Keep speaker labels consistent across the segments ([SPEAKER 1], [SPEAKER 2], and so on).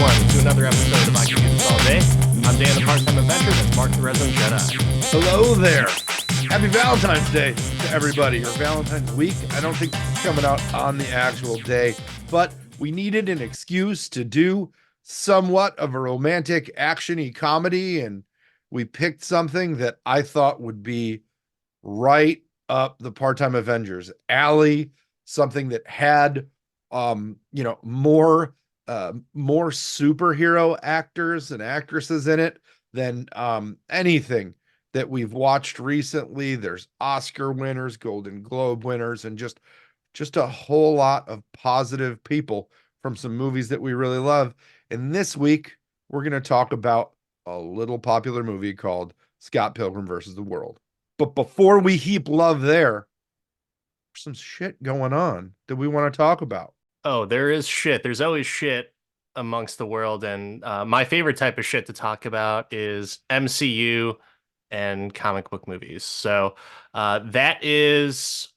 [SPEAKER 1] everyone, to another episode of I Can Do This All Day. I'm Dan, the part-time adventurer. That's Mark, the resident Jedi.
[SPEAKER 2] Hello there. Happy Valentine's Day to everybody, or Valentine's Week. I don't think it's coming out on the actual day, but we needed an excuse to do somewhat of a romantic action-y comedy, and we picked something that I thought would be right up the part-time Avengers alley, something that had more superhero actors and actresses in it than anything that we've watched recently. There's Oscar winners, Golden Globe winners, and just a whole lot of positive people from some movies that we really love. And this week, we're going to talk about a little popular movie called Scott Pilgrim versus the World. But before we heap love there, there's some shit going on that we want to talk about.
[SPEAKER 1] Oh, there is shit. There's always shit amongst the world, and my favorite type of shit to talk about is MCU and comic book movies. So that is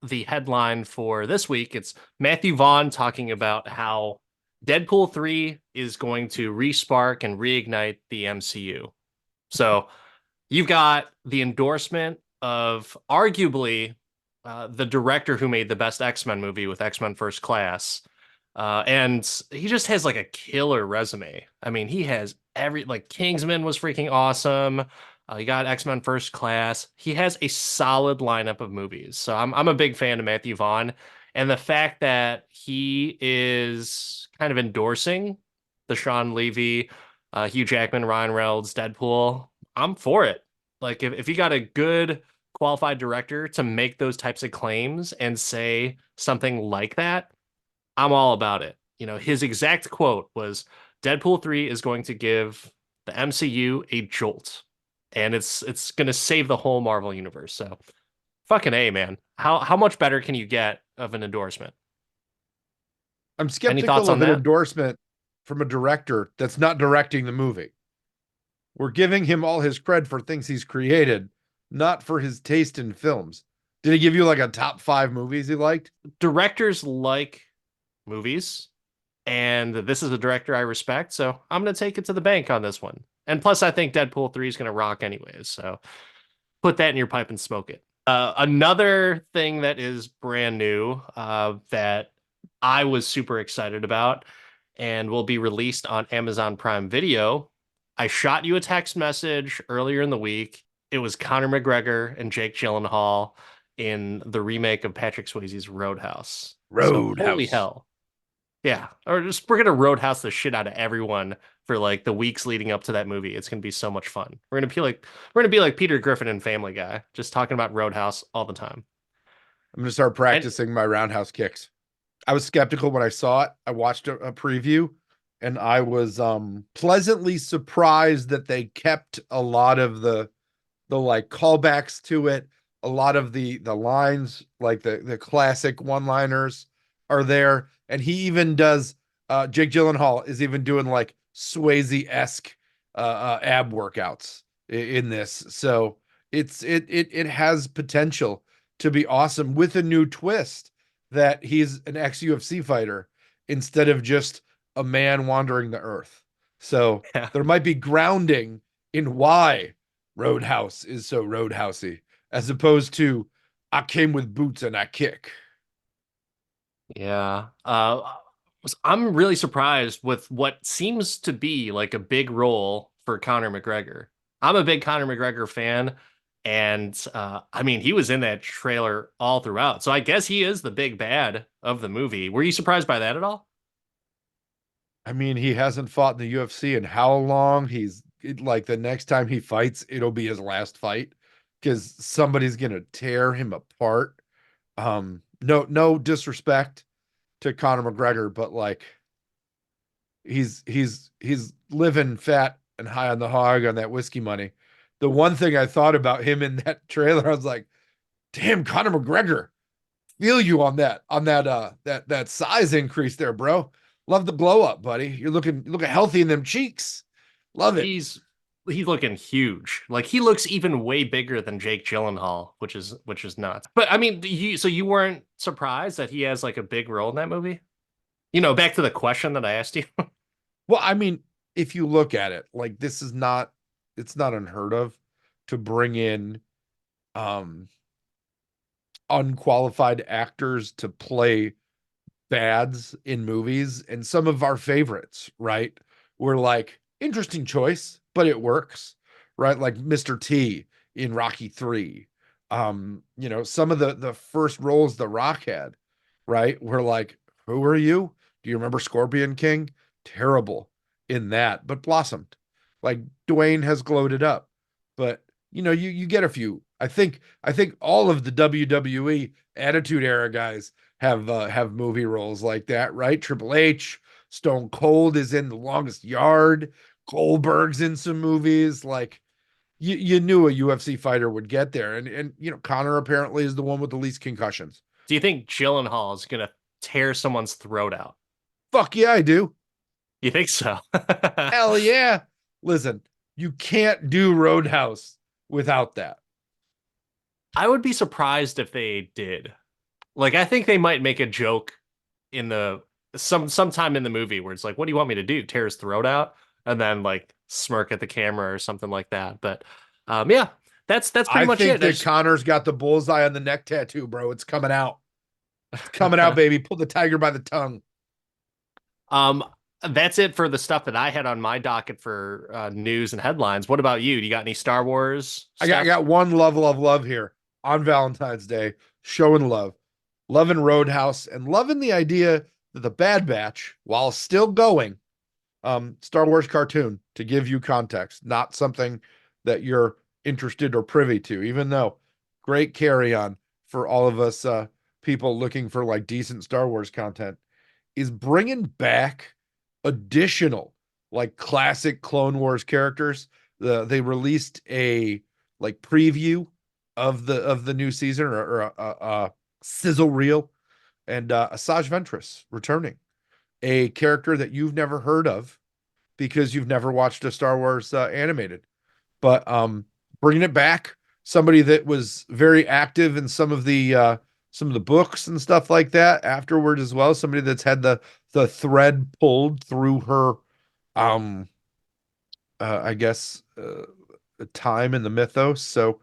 [SPEAKER 1] the headline for this week. It's Matthew Vaughn talking about how Deadpool 3 is going to respark and reignite the MCU. So you've got the endorsement of arguably the director who made the best X-Men movie with X-Men First Class. And he just has like a killer resume. I mean, he has Kingsman was freaking awesome. You got X-Men First Class. He has a solid lineup of movies. So I'm a big fan of Matthew Vaughn. And the fact that he is kind of endorsing the Sean Levy, Hugh Jackman, Ryan Reynolds, Deadpool, I'm for it. Like if you got a good qualified director to make those types of claims and say something like that, I'm all about it. You know, his exact quote was Deadpool 3 is going to give the MCU a jolt, and it's going to save the whole Marvel universe. So fucking A, man. How much better can you get of an endorsement?
[SPEAKER 2] I'm
[SPEAKER 1] Any
[SPEAKER 2] skeptical
[SPEAKER 1] thoughts
[SPEAKER 2] of
[SPEAKER 1] on
[SPEAKER 2] an
[SPEAKER 1] that?
[SPEAKER 2] endorsement from a director that's not directing the movie. We're giving him all his cred for things he's created, not for his taste in films. Did he give you like a top 5 movies he liked?
[SPEAKER 1] Directors like movies, and this is a director I respect, so I'm going to take it to the bank on this one. And plus, I think Deadpool 3 is going to rock anyways, so put that in your pipe and smoke it. Another thing that is brand new that I was super excited about and will be released on Amazon Prime Video. I shot you a text message earlier in the week. It was Conor McGregor and Jake Gyllenhaal in the remake of Patrick Swayze's Roadhouse. So holy
[SPEAKER 2] Roadhouse.
[SPEAKER 1] hell. Yeah, or just we're gonna roadhouse the shit out of everyone for like the weeks leading up to that movie. It's gonna be so much fun. We're gonna be like Peter Griffin and Family Guy, just talking about Roadhouse all the time.
[SPEAKER 2] I'm going to start
[SPEAKER 1] And
[SPEAKER 2] practicing my roundhouse kicks. I was skeptical when I saw it. I watched a preview and I was pleasantly surprised that they kept a lot of the like callbacks to it. A lot of the lines, like the classic one-liners are there. And he even does Jake Gyllenhaal is even doing like Swayze-esque ab workouts in this. So it has potential to be awesome with a new twist that he's an ex-UFC fighter instead of just a man wandering the earth. So
[SPEAKER 1] yeah,
[SPEAKER 2] there might be grounding in why Roadhouse is so roadhousey, as opposed to I came with boots and I kick.
[SPEAKER 1] yeah. I'm really surprised with what seems to be like a big role for Conor McGregor. I'm a big Conor McGregor fan, and I mean he was in that trailer all throughout. So I guess he is the big bad of the movie. Were you surprised by that at all?
[SPEAKER 2] I mean, he hasn't fought in the UFC in how long? Like the next time he fights, it'll be his last fight because somebody's gonna tear him apart. No disrespect to Conor McGregor, but like he's living fat and high on the hog on that whiskey money. The one thing I thought about him in that trailer, I was like, damn, Conor McGregor, feel you on that size increase there, bro. Love the blow up, buddy. You're looking healthy in them cheeks. Love it.
[SPEAKER 1] He's looking huge. Like he looks even way bigger than Jake Gyllenhaal, which is nuts. But I mean, you weren't surprised that he has like a big role in that movie? You know, back to the question that I asked you.
[SPEAKER 2] Well, I mean, if you look at it, like this is not it's not unheard of to bring in um unqualified actors to play bads in movies, and some of our favorites, right? Were like interesting choice, but it works, right? Like Mr. T in Rocky 3. Some of the first roles The Rock had, right? Were like, who are you? Do you remember Scorpion King? Terrible in that, but blossomed. Like Dwayne has glowed it up. But you get a few. I think all of the WWE Attitude Era guys have movie roles like that, right? Triple H, Stone Cold is in The Longest Yard, Goldberg's in some movies. Like you knew a UFC fighter would get there, and Connor apparently is the one with the least concussions.
[SPEAKER 1] Do you think Gyllenhaal is gonna tear someone's throat out?
[SPEAKER 2] Fuck yeah, I do.
[SPEAKER 1] You think so?
[SPEAKER 2] Hell yeah. Listen, you can't do Roadhouse without that.
[SPEAKER 1] I would be surprised if they did. Like, I think they might make a joke in the sometime in the movie where it's like, "What do you want me to do? Tear his throat out?" And then like smirk at the camera or something like that. But yeah, that's pretty
[SPEAKER 2] I
[SPEAKER 1] much
[SPEAKER 2] think
[SPEAKER 1] it.
[SPEAKER 2] that
[SPEAKER 1] There's
[SPEAKER 2] Connor's got the bullseye on the neck tattoo, bro. It's coming out. It's coming out, baby. Pull the tiger by the tongue.
[SPEAKER 1] um that's it for the stuff that I had on my docket for news and headlines. What about you? Do you got any Star Wars
[SPEAKER 2] I got
[SPEAKER 1] stuff?
[SPEAKER 2] one level of love here on Valentine's Day, showing love, loving Roadhouse, and loving the idea that the Bad Batch, while still going, Star Wars cartoon to give you context, not something that you're interested or privy to, even though great carry on for all of us people looking for like decent Star Wars content, is bringing back additional like classic Clone Wars characters. They released a like preview of the new season, or a sizzle reel, and Asajj Ventress returning, a character that you've never heard of because you've never watched a Star Wars animated, but bringing it back. Somebody that was very active in some of the books and stuff like that afterward as well. Somebody that's had the thread pulled through her, um, I guess, time in the mythos. So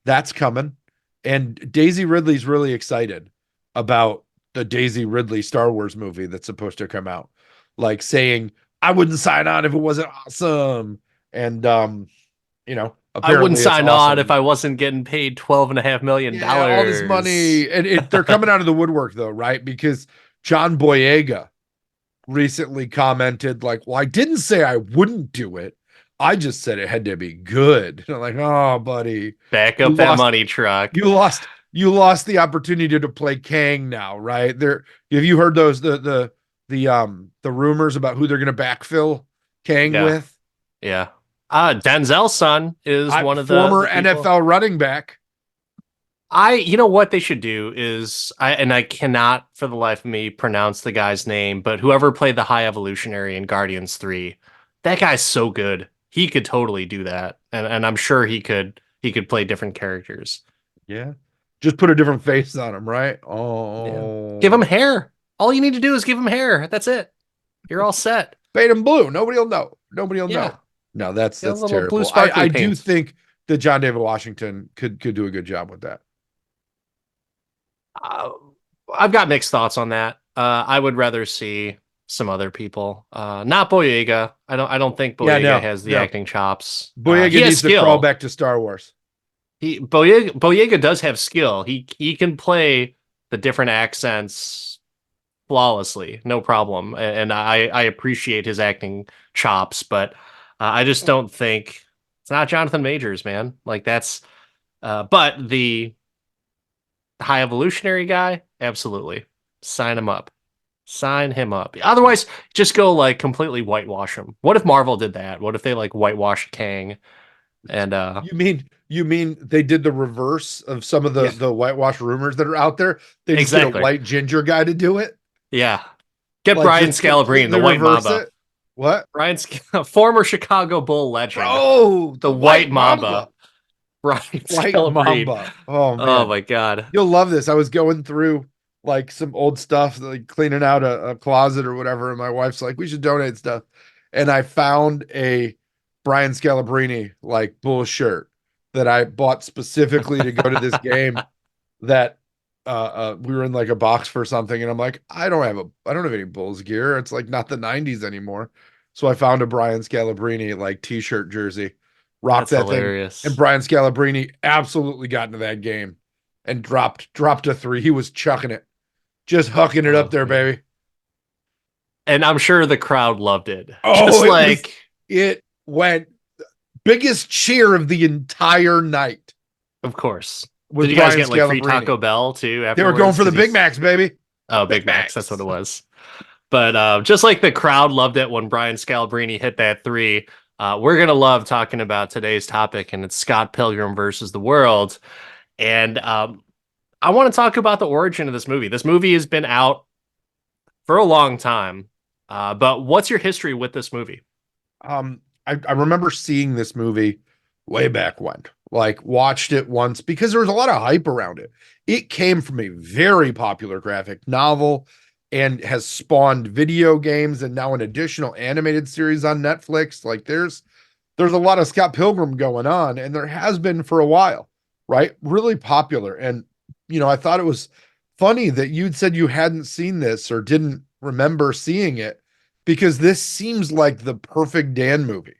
[SPEAKER 2] that's coming, and Daisy Ridley's really excited about the Daisy Ridley Star Wars movie that's supposed to come out, like saying, "I wouldn't sign on if it wasn't awesome," and
[SPEAKER 1] I wouldn't
[SPEAKER 2] apparently it's
[SPEAKER 1] sign on if
[SPEAKER 2] awesome.
[SPEAKER 1] I wasn't getting paid $12.5 million.
[SPEAKER 2] Yeah, all this money, and they're coming out of the woodwork though, right? Because John Boyega recently commented like, "Well, I didn't say I wouldn't do it. I just said it had to be good." And I'm like, "Oh, buddy,
[SPEAKER 1] Back
[SPEAKER 2] you
[SPEAKER 1] up that
[SPEAKER 2] lost,
[SPEAKER 1] money truck.
[SPEAKER 2] you lost the opportunity to play Kang now, right? There, have you heard those the rumors about who they're going to backfill Kang
[SPEAKER 1] Yeah,
[SPEAKER 2] with?
[SPEAKER 1] yeah. Denzel's son is one of the
[SPEAKER 2] Former
[SPEAKER 1] the people.
[SPEAKER 2] NFL running back.
[SPEAKER 1] You know what they should do is, I cannot for the life of me pronounce the guy's name, but whoever played the High Evolutionary in Guardians 3, that guy's so good. He could totally do that. And I'm sure he could play different characters.
[SPEAKER 2] Yeah, just put a different face on him, right?
[SPEAKER 1] Yeah. Give him
[SPEAKER 2] Oh,
[SPEAKER 1] hair. All you need to do is give him hair. That's it. You're all set.
[SPEAKER 2] fade him blue. Nobody will know. Nobody will
[SPEAKER 1] Yeah.
[SPEAKER 2] know. No, that's
[SPEAKER 1] Get a
[SPEAKER 2] that's
[SPEAKER 1] little blue
[SPEAKER 2] terrible. I
[SPEAKER 1] sparkly
[SPEAKER 2] I do
[SPEAKER 1] paint.
[SPEAKER 2] think that John David Washington could do a good job with that.
[SPEAKER 1] Uh, I've got mixed thoughts on that. I would rather see some other people. Not Boyega. I don't think
[SPEAKER 2] Yeah,
[SPEAKER 1] Boyega
[SPEAKER 2] no,
[SPEAKER 1] has the
[SPEAKER 2] no.
[SPEAKER 1] acting chops. He
[SPEAKER 2] Boyega
[SPEAKER 1] has
[SPEAKER 2] needs to crawl
[SPEAKER 1] skill.
[SPEAKER 2] back to Star Wars.
[SPEAKER 1] Boyega does have skill. He can play the different accents flawlessly, no problem. And I appreciate his acting chops, but I just don't think it's not Jonathan Majors, man. Like that's but the High Evolutionary guy, absolutely. Sign him up. Sign him up. Otherwise, just go like completely whitewash him. What if Marvel did that? What if they like whitewashed Kang and
[SPEAKER 2] You mean they did the reverse of some of the
[SPEAKER 1] yeah,
[SPEAKER 2] the whitewash rumors that are out there? They just get a
[SPEAKER 1] exactly.
[SPEAKER 2] white ginger guy to do it,
[SPEAKER 1] Yeah. Get
[SPEAKER 2] like
[SPEAKER 1] Brian
[SPEAKER 2] just
[SPEAKER 1] Scalabrine, the
[SPEAKER 2] completely
[SPEAKER 1] White
[SPEAKER 2] reverse
[SPEAKER 1] Mamba.
[SPEAKER 2] it. What,
[SPEAKER 1] Former Chicago Bull legend,
[SPEAKER 2] bro?
[SPEAKER 1] the
[SPEAKER 2] The
[SPEAKER 1] White
[SPEAKER 2] white
[SPEAKER 1] Mamba,
[SPEAKER 2] mamba,
[SPEAKER 1] Brian
[SPEAKER 2] white
[SPEAKER 1] Scalabrine.
[SPEAKER 2] mamba. Oh
[SPEAKER 1] Oh
[SPEAKER 2] man,
[SPEAKER 1] my God.
[SPEAKER 2] you'll love this. I was going through like some old stuff, like cleaning out a closet or whatever, and my wife's like, "We should donate stuff." and I found a Brian Scalabrine like bull shirt that I bought specifically to go to this game that we were in like a box for something, and I'm like, I don't have any Bulls gear. It's like not the 90s anymore. So I found a Brian Scalabrine like t-shirt jersey, rocked
[SPEAKER 1] That's
[SPEAKER 2] that thing, and
[SPEAKER 1] hilarious.
[SPEAKER 2] Brian Scalabrine absolutely got into that game and dropped a three. He was chucking it, just hucking it up
[SPEAKER 1] Oh
[SPEAKER 2] there,
[SPEAKER 1] man.
[SPEAKER 2] baby.
[SPEAKER 1] And I'm sure the crowd loved it.
[SPEAKER 2] Oh,
[SPEAKER 1] Just like,
[SPEAKER 2] it went biggest cheer of the entire night
[SPEAKER 1] of course.
[SPEAKER 2] was
[SPEAKER 1] Did you guys
[SPEAKER 2] Brian
[SPEAKER 1] get like free
[SPEAKER 2] Scalabrine.
[SPEAKER 1] Taco Bell too
[SPEAKER 2] They were going
[SPEAKER 1] afterwards?
[SPEAKER 2] for the
[SPEAKER 1] Because
[SPEAKER 2] Big
[SPEAKER 1] he's
[SPEAKER 2] Macs, baby.
[SPEAKER 1] oh,
[SPEAKER 2] Big
[SPEAKER 1] Big Macs, that's what it
[SPEAKER 2] Macs.
[SPEAKER 1] was. But just like the crowd loved it when Brian Scalabrine hit that three, we're gonna love talking about today's topic, and it's Scott Pilgrim versus the World. And I want to talk about the origin of this movie. This movie has been out for a long time, but what's your history with this movie?
[SPEAKER 2] I remember seeing this movie way back when, like watched it once because there was a lot of hype around it. It came from a very popular graphic novel and has spawned video games and now an additional animated series on Netflix. Like there's a lot of Scott Pilgrim going on, and there has been for a while, right? Really popular. And I thought it was funny that you'd said you hadn't seen this or didn't remember seeing it because this seems like the perfect Dan movie.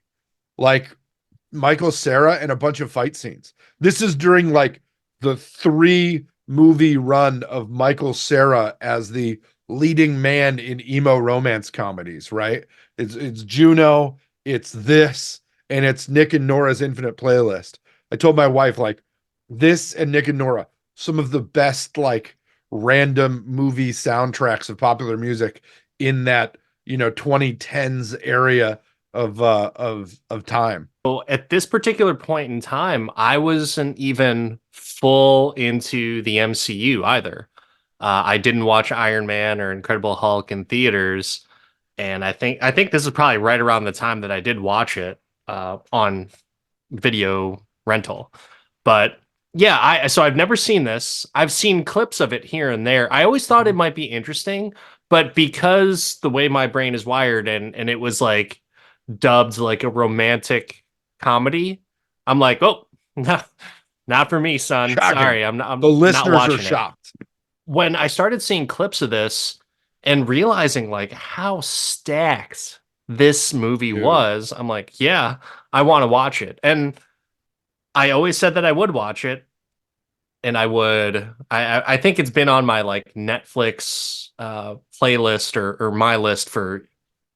[SPEAKER 2] Like Michael Cera and a bunch of fight scenes. This is during like the 3 movie run of Michael Cera as the leading man in emo romance comedies, right? It's Juno, it's this, and it's Nick and Nora's Infinite Playlist. I told my wife like this and Nick and Nora, some of the best like random movie soundtracks of popular music in that 2010s area of time.
[SPEAKER 1] Well, at this particular point in time, I wasn't even full into the MCU either. I didn't watch Iron Man or Incredible Hulk in theaters, and I think this is probably right around the time that I did watch it on video rental. But yeah, so I've never seen this. I've seen clips of it here and there. I always thought it might be interesting, but because the way my brain is wired and it was like dubbed like a romantic comedy, I'm like, oh, not for me, son.
[SPEAKER 2] Shocking.
[SPEAKER 1] Sorry, I'm not,
[SPEAKER 2] The
[SPEAKER 1] I'm not
[SPEAKER 2] listeners are
[SPEAKER 1] watching it.
[SPEAKER 2] shocked.
[SPEAKER 1] When I started seeing clips of this and realizing like how stacked this movie
[SPEAKER 2] Dude.
[SPEAKER 1] was, I'm like, yeah, I want to watch it. And I always said that I would watch it, and I would. I think it's been on my like Netflix playlist or my list for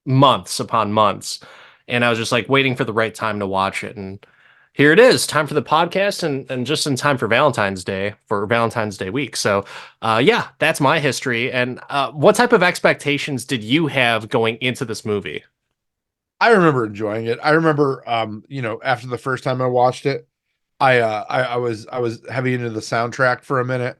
[SPEAKER 1] months upon months, and I was just like waiting for the right time to watch it, and here it is, time for the podcast, and just in time for Valentine's Day week. So, yeah, that's my history. And what type of expectations did you have going into this movie?
[SPEAKER 2] I remember enjoying it. I remember after the first time I watched it, I was heavy into the soundtrack for a minute.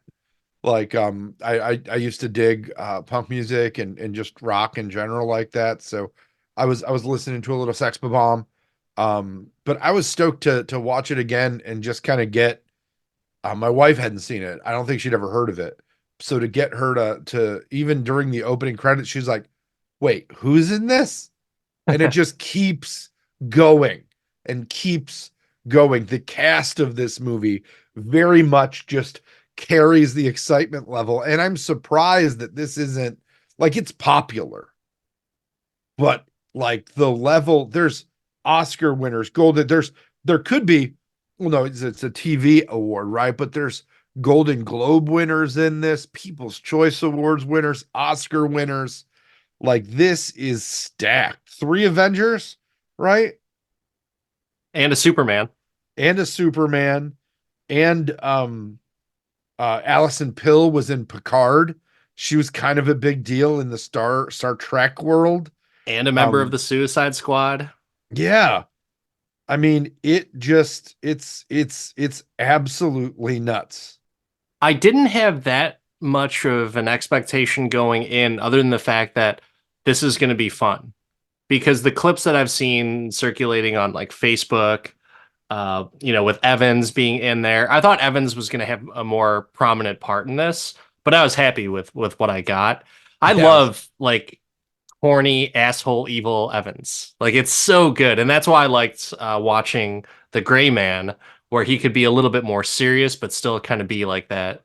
[SPEAKER 2] Like I used to dig punk music and just rock in general like that. So I was listening to a little Sex Bomb. But I was stoked to watch it again and just kind of get my wife hadn't seen it. I don't think she'd ever heard of it. So to get her to even during the opening credits, she's like, "Wait, who's in this?" And it just keeps going and keeps going. The cast of this movie very much just carries the excitement level. And I'm surprised that this isn't like it's popular, but like the level, there's Oscar winners, golden, there could be, well, no, it's a TV award, right? But there's Golden Globe winners in this, People's Choice Awards winners, Oscar winners. Like this is stacked. 3 Avengers, right?
[SPEAKER 1] And a Superman.
[SPEAKER 2] And a Superman. And Allison Pill was in Picard. She was kind of a big deal in the Star Trek world.
[SPEAKER 1] And a member of
[SPEAKER 2] Um,
[SPEAKER 1] the Suicide Squad.
[SPEAKER 2] yeah. I mean, it's absolutely nuts.
[SPEAKER 1] I didn't have that much of an expectation going in, other than the fact that this is going to be fun. Because the clips that I've seen circulating on like Facebook, with Evans being in there, I thought Evans was going to have a more prominent part in this, but I was happy with what I got. I
[SPEAKER 2] Yeah,
[SPEAKER 1] love like horny asshole evil Evans. Like it's so good, and that's why I liked watching The Gray Man, where he could be a little bit more serious, but still kind of be like that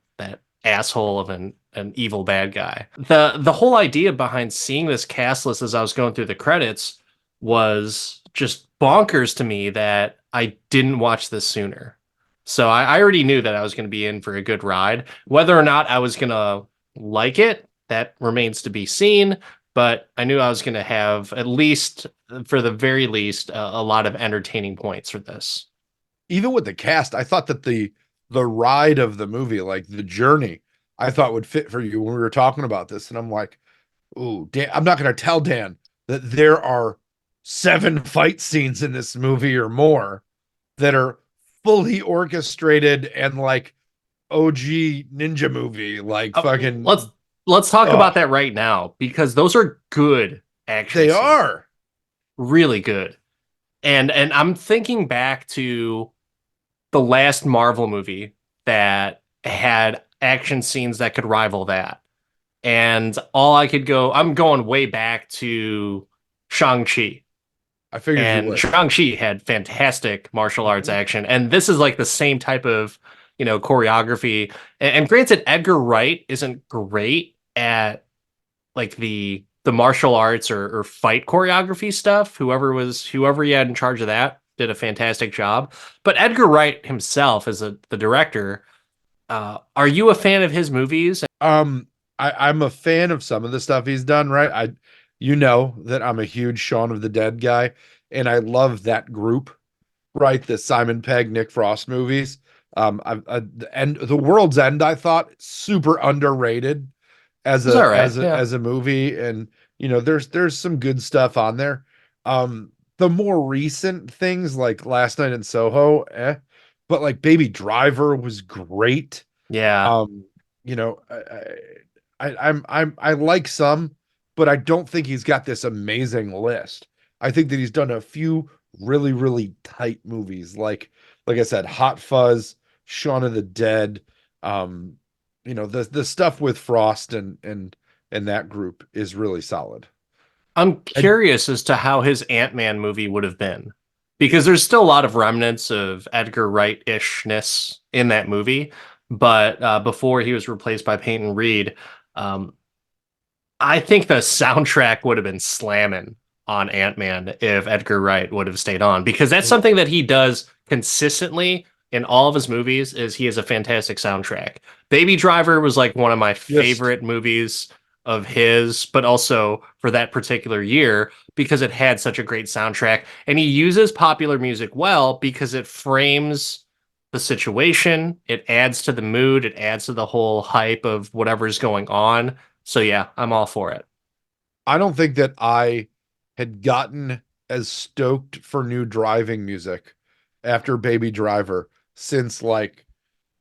[SPEAKER 1] asshole of an evil bad guy. The whole idea behind seeing this cast list as I was going through the credits was just bonkers to me that I didn't watch this sooner. So I already knew that I was going to be in for a good ride. Whether or not I was going to like it, that remains to be seen, but I knew I was going to have at least, for the very least, a lot of entertaining points for this.
[SPEAKER 2] Even with the cast, I thought that the ride of the movie, like the journey, I thought would fit for you when we were talking about this. And I'm like, ooh, Dan, I'm not going to tell Dan that there are 7 fight scenes in this movie or more that are fully orchestrated and like OG ninja movie, like
[SPEAKER 1] Uh, let's
[SPEAKER 2] fucking,
[SPEAKER 1] let's talk
[SPEAKER 2] oh,
[SPEAKER 1] about that right now because those are good action
[SPEAKER 2] they
[SPEAKER 1] scenes,
[SPEAKER 2] are.
[SPEAKER 1] really good. And I'm thinking back to the last Marvel movie that had action scenes that could rival that. And I'm going way back to Shang-Chi.
[SPEAKER 2] I figured you
[SPEAKER 1] And
[SPEAKER 2] would.
[SPEAKER 1] Shang-Chi had fantastic martial arts
[SPEAKER 2] Mhm.
[SPEAKER 1] action. And this is like the same type of, choreography. And granted, Edgar Wright isn't great at like the martial arts or fight choreography stuff. Whoever he had in charge of that did a fantastic job. But Edgar Wright himself, as the director, are you a fan of his movies?
[SPEAKER 2] Um, I'm a fan of some of the stuff he's done, right? You know that I'm a huge Shaun of the Dead guy, and I love that group, right? The Simon Pegg, Nick Frost movies. And The World's End, I thought super underrated
[SPEAKER 1] It's all right. Yeah.
[SPEAKER 2] as a movie, and there's some good stuff on there. The more recent things like Last Night in Soho, but like Baby Driver was great.
[SPEAKER 1] Yeah.
[SPEAKER 2] Um, you know, I like some, but I don't think he's got this amazing list. I think that he's done a few really, really tight movies, like I said, Hot Fuzz, Shaun of the Dead. Um, the stuff with Frost and that group is really solid.
[SPEAKER 1] I'm
[SPEAKER 2] And
[SPEAKER 1] curious as to how his Ant-Man movie would have been. Because there's still a lot of remnants of Edgar Wright-ishness in that movie. But before he was replaced by Peyton Reed, um, I think the soundtrack would have been slamming on Ant-Man if Edgar Wright would have stayed on because that's something that he does consistently in all of his movies is he has a fantastic soundtrack. Baby Driver was like one of my
[SPEAKER 2] just
[SPEAKER 1] favorite movies of his, but also for that particular year because it had such a great soundtrack and he uses popular music well because it frames the situation, it adds to the mood, it adds to the whole hype of whatever's going on. So yeah, I'm all for it.
[SPEAKER 2] I don't think that I had gotten as stoked for new driving music after Baby Driver since like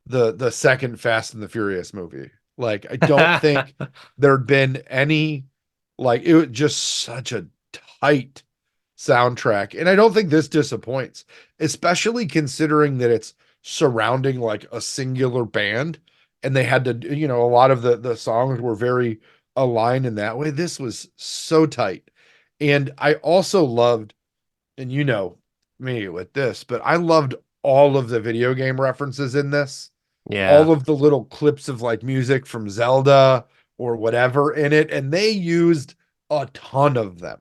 [SPEAKER 2] the second Fast and the Furious movie. Like I don't think there'd been any, like it was just such a tight soundtrack. And I don't think this disappoints, especially considering that it's surrounding like a singular band and they had to, a lot of the songs were very aligned in that way. This was so tight. And I also loved, and you know me with this, but I loved all of the video game references in this,
[SPEAKER 1] Yeah.
[SPEAKER 2] all of the little clips of like music from Zelda or whatever in it, and they used a ton of them.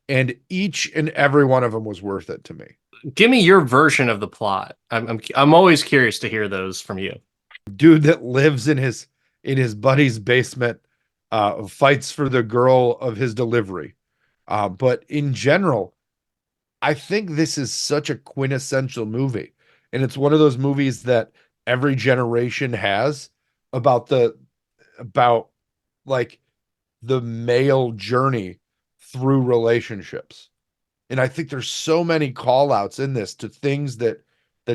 [SPEAKER 2] And each and every one of them was worth it to me.
[SPEAKER 1] Give me your version of the plot. I'm always curious to hear those from you.
[SPEAKER 2] Dude that lives in his buddy's basement fights for the girl of his delivery. But in general, I think this is such a quintessential movie. And it's one of those movies that every generation has about about like the male journey through relationships. And I think there's so many call outs in this to things that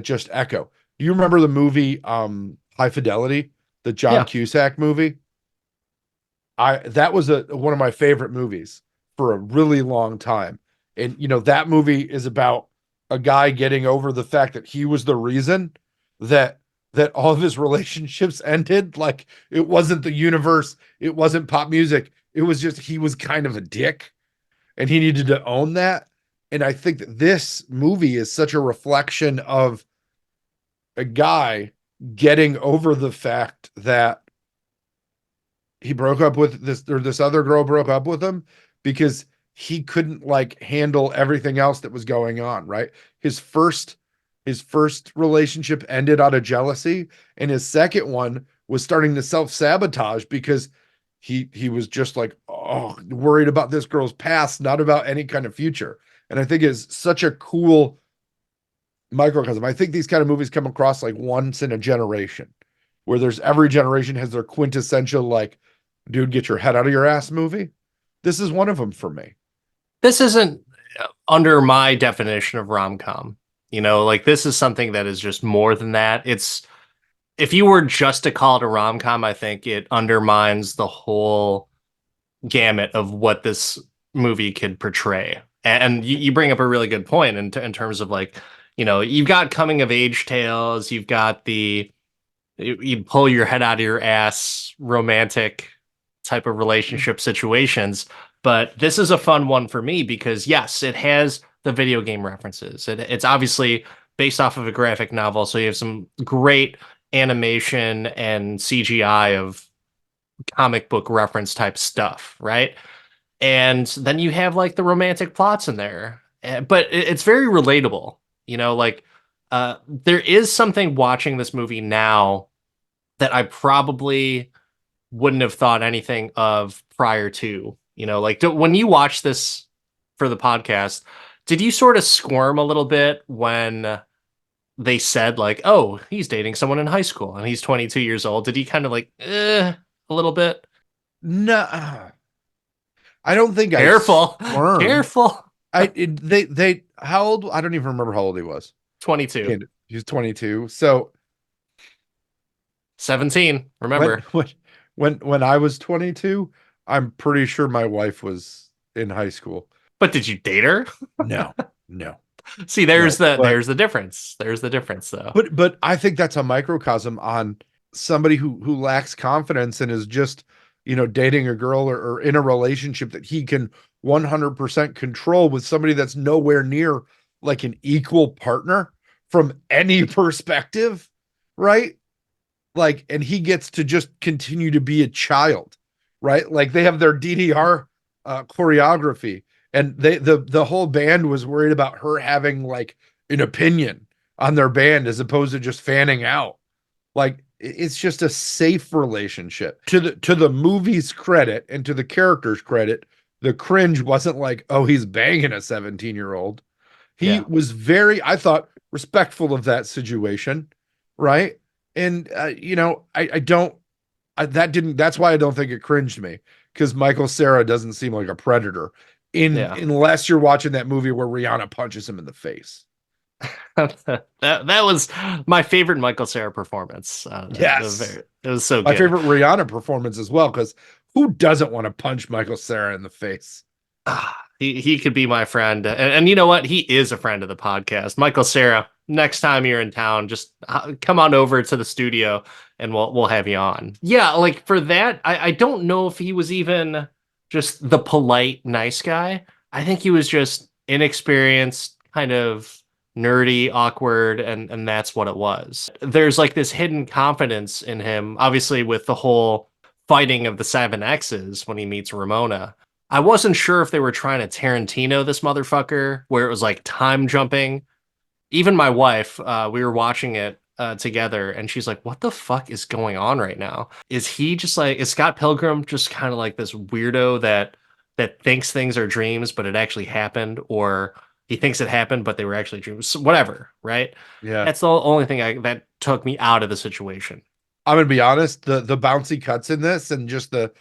[SPEAKER 2] just echo. Do you remember the movie High Fidelity, the John
[SPEAKER 1] Yeah.
[SPEAKER 2] Cusack movie? I That was one of my favorite movies for a really long time. And that movie is about a guy getting over the fact that he was the reason that all of his relationships ended. Like it wasn't the universe, it wasn't pop music. It was just he was kind of a dick. and he needed to own that. And I think that this movie is such a reflection of a guy getting over the fact that he broke up with this, or this other girl broke up with him because he couldn't like handle everything else that was going on, right? His first his first relationship ended out of jealousy, and his second one was starting to self-sabotage because he was just like, oh, worried about this girl's past, not about any kind of future. And I think it's such a cool microcosm. I think these kind of movies come across like once in a generation, where there's every generation has their quintessential like, dude, get your head out of your ass movie. This is one of them for me.
[SPEAKER 1] This isn't under my definition of rom-com. Like this is something that is just more than that. It's if you were just to call it a rom-com, I think it undermines the whole gamut of what this movie could portray. And you bring up a really good point in terms of like, you've got coming of age tales, you've got the you pull your head out of your ass romantic type of relationship situations. But this is a fun one for me because yes, it has the video game references. It's obviously based off of a graphic novel, so you have some great animation and CGI of comic book reference type stuff, right? And then you have like the romantic plots in there. But it's very relatable, like there is something watching this movie now that I probably wouldn't have thought anything of prior to, like when you watch this for the podcast, did you sort of squirm a little bit when they said like, "Oh, he's dating someone in high school and he's 22 years old"? Did he kind of like, a little bit?
[SPEAKER 2] No, I don't think I
[SPEAKER 1] Careful,
[SPEAKER 2] squirmed.
[SPEAKER 1] careful.
[SPEAKER 2] They how old? I don't even remember how old he was.
[SPEAKER 1] 22,
[SPEAKER 2] And he was 22. So
[SPEAKER 1] 17.
[SPEAKER 2] when
[SPEAKER 1] Remember,
[SPEAKER 2] when when I was 22, I'm pretty sure my wife was in high school.
[SPEAKER 1] but did you date her?
[SPEAKER 2] No, no,
[SPEAKER 1] See,
[SPEAKER 2] no. But
[SPEAKER 1] there's the difference. There's the difference, though.
[SPEAKER 2] but I think that's a microcosm on somebody who lacks confidence and is just, dating a girl, or in a relationship that he can 100% control with somebody that's nowhere near like an equal partner from any perspective, right? Like, and he gets to just continue to be a child, right? Like they have their DDR choreography, and the whole band was worried about her having like an opinion on their band as opposed to just fanning out. Like it's just a safe relationship. To the movie's credit and to the character's credit, the cringe wasn't like, oh, he's banging a 17-year-old. He
[SPEAKER 1] Yeah,
[SPEAKER 2] was very, I thought, respectful of that situation, right? And I don't, that didn't. That's why I don't think it cringed me, because Michael Cera doesn't seem like a predator, in
[SPEAKER 1] yeah.
[SPEAKER 2] unless you're watching that movie where Rihanna punches him in the face.
[SPEAKER 1] That was my favorite Michael Cera performance.
[SPEAKER 2] Yes,
[SPEAKER 1] It was so
[SPEAKER 2] my
[SPEAKER 1] good.
[SPEAKER 2] favorite Rihanna performance as well, because who doesn't want to punch Michael Cera in the face?
[SPEAKER 1] He could be my friend, and you know what? He is a friend of the podcast. Michael Cera. Next time you're in town, just come on over to the studio, and we'll have you on. Yeah, like for that, I don't know if he was even just the polite, nice guy. I think he was just inexperienced, kind of nerdy, awkward, and that's what it was. There's like this hidden confidence in him, obviously with the whole fighting of the seven X's when he meets Ramona. I wasn't sure if they were trying to Tarantino this motherfucker, where it was like time jumping. Even my wife, we were watching it together, and she's like, "What the fuck is going on right now? Is he just like is Scott Pilgrim just kind of like this weirdo that thinks things are dreams, but it actually happened, or he thinks it happened, but they were actually dreams? Whatever, right?"
[SPEAKER 2] Yeah,
[SPEAKER 1] That's the only thing that took me out of the situation.
[SPEAKER 2] I'm gonna be honest. The bouncy cuts in this and just the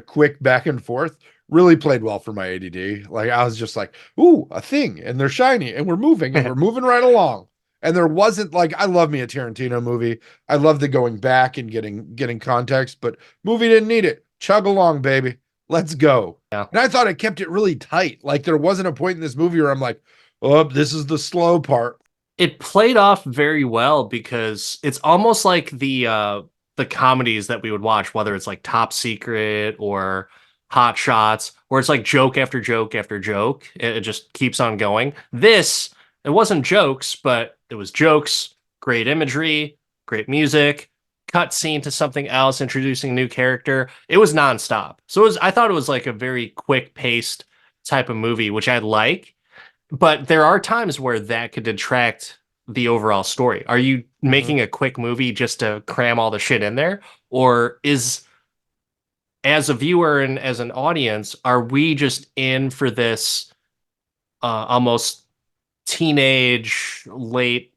[SPEAKER 2] quick back and forth really played well for my ADD. Like I was just like, ooh, a thing, and they're shiny, and we're moving right along. And there wasn't like, I love me a Tarantino movie. I love the going back and getting context, but movie didn't need it. Chug along, baby. Let's go.
[SPEAKER 1] Yeah.
[SPEAKER 2] And I thought it kept it really tight. Like there wasn't a point in this movie where I'm like, oh, this is the slow part.
[SPEAKER 1] It played off very well because it's almost like the comedies that we would watch, whether it's like Top Secret or Hot Shots, where it's like joke after joke after joke. It just keeps on going. This, it wasn't jokes, but it was jokes, great imagery, great music, cut scene to something else, introducing a new character. It was nonstop. So I thought it was like a very quick paced type of movie, which I like. But there are times where that could detract the overall story. Are you
[SPEAKER 2] Mhm.
[SPEAKER 1] making a quick movie just to cram all the shit in there? Or is, as a viewer and as an audience, are we just in for this almost teenage, late,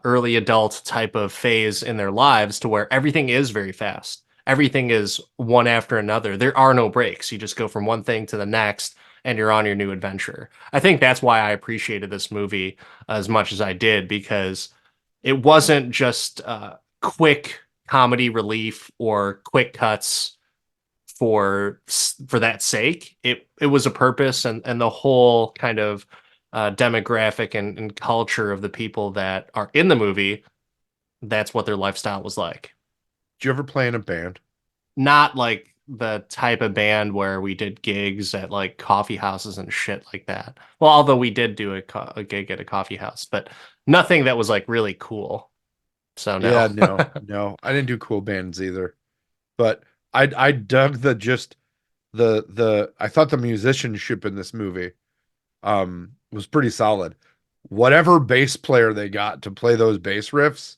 [SPEAKER 1] early adult type of phase in their lives to where everything is very fast? Everything is one after another. There are no breaks. You just go from one thing to the next and you're on your new adventure. I think that's why I appreciated this movie as much as I did, because it wasn't just quick comedy relief or quick cuts for that sake. It was a purpose, and the whole kind of demographic and culture of the people that are in the movie, that's what their lifestyle was like.
[SPEAKER 2] Did you ever play in a band?
[SPEAKER 1] Not like the type of band where we did gigs at like coffee houses and shit like that. Well, although we did do a gig at a coffee house, but nothing that was like really cool. So no.
[SPEAKER 2] Yeah, no, no. I didn't do cool bands either. But I dug the just the I thought the musicianship in this movie was pretty solid. Whatever bass player they got to play those bass riffs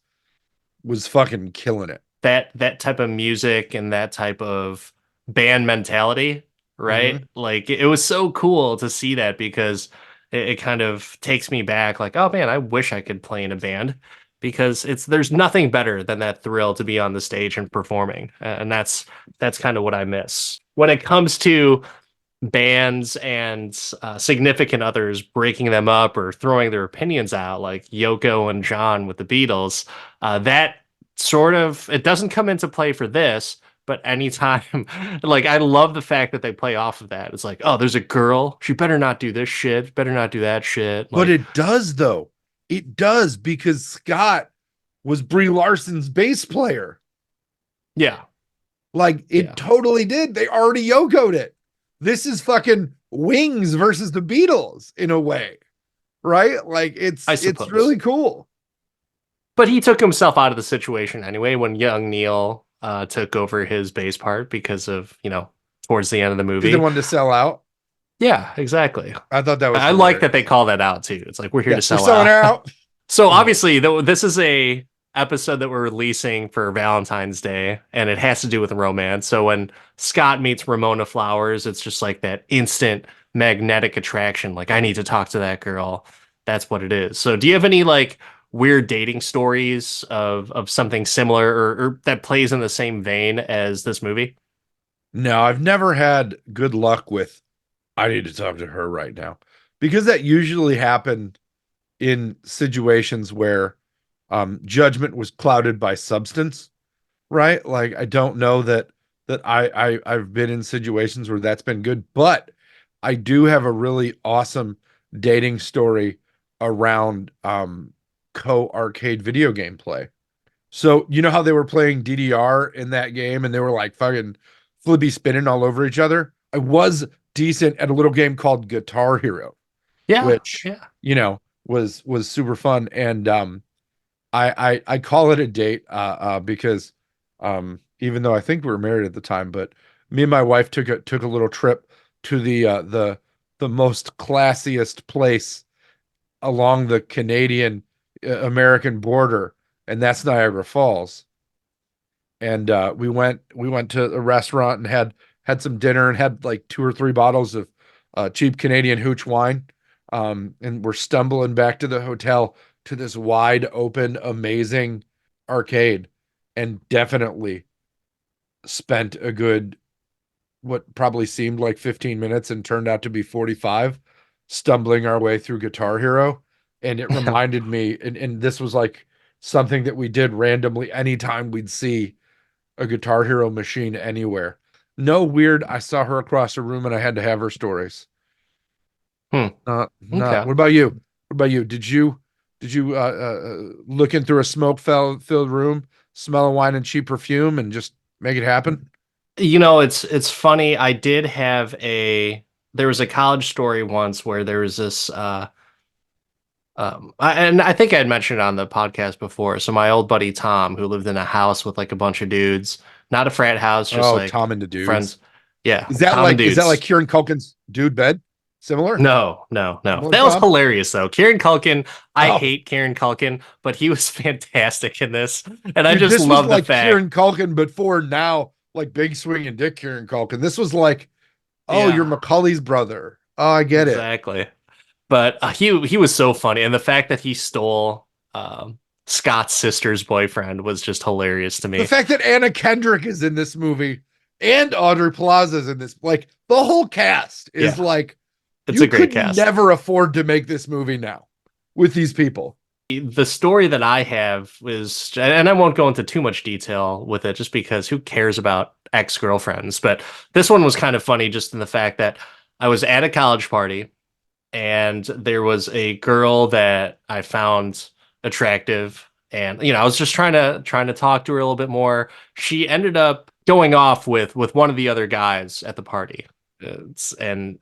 [SPEAKER 2] was fucking killing it.
[SPEAKER 1] That type of music and that type of band mentality, right?
[SPEAKER 2] Hmm.
[SPEAKER 1] Like it was so cool to see that, because it kind of takes me back like, oh man, I wish I could play in a band, because there's nothing better than that thrill to be on the stage and performing. And that's kind of what I miss. When it comes to bands and significant others breaking them up or throwing their opinions out, like Yoko and John with the Beatles, that sort of, it doesn't come into play for this. But anytime, like, I love the fact that they play off of that. It's like, oh, there's a girl. She better not do this shit. Better not do that shit.
[SPEAKER 2] But
[SPEAKER 1] Like,
[SPEAKER 2] it does though. It does because Scott was Brie Larson's bass player.
[SPEAKER 1] yeah,
[SPEAKER 2] Like it
[SPEAKER 1] yeah,
[SPEAKER 2] totally did. They already Yokoed it. This is fucking Wings versus the Beatles in a way, right? Like
[SPEAKER 1] I
[SPEAKER 2] it's really
[SPEAKER 1] suppose.
[SPEAKER 2] cool.
[SPEAKER 1] But he took himself out of the situation anyway when young Neil took over his bass part because of, towards the end of the
[SPEAKER 2] He's the
[SPEAKER 1] movie.
[SPEAKER 2] one to sell out.
[SPEAKER 1] Yeah, exactly.
[SPEAKER 2] I thought that was
[SPEAKER 1] I like that they
[SPEAKER 2] hilarious.
[SPEAKER 1] call that out too. It's like we're here
[SPEAKER 2] Yeah,
[SPEAKER 1] to
[SPEAKER 2] we're
[SPEAKER 1] sell
[SPEAKER 2] selling
[SPEAKER 1] out.
[SPEAKER 2] out.
[SPEAKER 1] So obviously, this is a episode that we're releasing for Valentine's Day, and it has to do with romance. So when Scott meets Ramona Flowers, it's just like that instant magnetic attraction. Like, I need to talk to that girl. That's what it is. So do you have any like weird dating stories of something similar, or that plays in the same vein as this movie?
[SPEAKER 2] No, I've never had good luck with I need to talk to her right now because that usually happened in situations where judgment was clouded by substance, right? Like I don't know that I've been in situations where that's been good, but I do have a really awesome dating story around co-arcade video game play. So you know how they were playing DDR in that game and they were like fucking flippy spinning all over each other? I was decent at a little game called Guitar Hero,
[SPEAKER 1] Yeah,
[SPEAKER 2] which,
[SPEAKER 1] yeah.
[SPEAKER 2] was super fun. And I call it a date because even though I think we were married at the time, but me and my wife took a little trip to the most classiest place along the Canadian American border, and that's Niagara Falls. And we went to a restaurant and had some dinner and had like two or three bottles of cheap Canadian hooch wine. And we're stumbling back to the hotel to this wide open, amazing arcade, and definitely spent a good what probably seemed like 15 minutes and turned out to be 45 stumbling our way through Guitar Hero. And it reminded me, and this was like something that we did randomly anytime we'd see a Guitar Hero machine anywhere. No weird, I saw her across the room and I had to have her stories.
[SPEAKER 1] Hmm.
[SPEAKER 2] Not.
[SPEAKER 1] Okay.
[SPEAKER 2] What about you? What about you? Did you look in through a smoke filled room, smell of wine and cheap perfume, and just make it happen?
[SPEAKER 1] It's funny. I did have a there was a college story once where there was this and I think I had mentioned it on the podcast before. So my old buddy Tom, who lived in a house with like a bunch of dudes, not a frat house, just
[SPEAKER 2] Oh,
[SPEAKER 1] like
[SPEAKER 2] Tom and the dudes.
[SPEAKER 1] friends. Yeah, Tom and
[SPEAKER 2] Is that like
[SPEAKER 1] dudes.
[SPEAKER 2] Kieran Culkin's dude bed? Similar?
[SPEAKER 1] No, no, no.
[SPEAKER 2] Similar,
[SPEAKER 1] That was
[SPEAKER 2] Tom?
[SPEAKER 1] hilarious though. Kieran Culkin, I
[SPEAKER 2] Oh,
[SPEAKER 1] hate Kieran Culkin, but he was fantastic in this. And I
[SPEAKER 2] dude,
[SPEAKER 1] just
[SPEAKER 2] this was
[SPEAKER 1] love the
[SPEAKER 2] like
[SPEAKER 1] fact.
[SPEAKER 2] Kieran Culkin before now, like Big Swing and Dick Kieran Culkin. This was like, oh, you're
[SPEAKER 1] Yeah,
[SPEAKER 2] Macaulay's brother. Oh, I get it.
[SPEAKER 1] exactly. But he was so funny, and the fact that he stole Scott's sister's boyfriend was just hilarious to
[SPEAKER 2] The
[SPEAKER 1] me.
[SPEAKER 2] fact that Anna Kendrick is in this movie and Audrey Plaza's in this, like the whole cast is
[SPEAKER 1] Yeah,
[SPEAKER 2] like,
[SPEAKER 1] it's a
[SPEAKER 2] you
[SPEAKER 1] great
[SPEAKER 2] could
[SPEAKER 1] cast.
[SPEAKER 2] never afford to make this movie now with these people.
[SPEAKER 1] The story that I have is, and I won't go into too much detail with it just because who cares about ex-girlfriends, but this one was kind of funny just in the fact that I was at a college party and there was a girl that I found attractive, and I was just trying to talk to her a little bit more. She ended up going off with one of the other guys at the party. And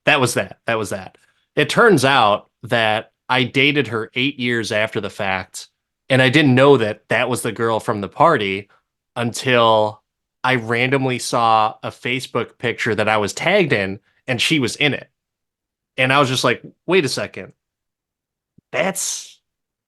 [SPEAKER 1] that was that. That was that. It turns out that I dated her 8 years after the fact, and I didn't know that that was the girl from the party until I randomly saw a Facebook picture that I was tagged in, and she was in it. And I was just like, wait a second, that's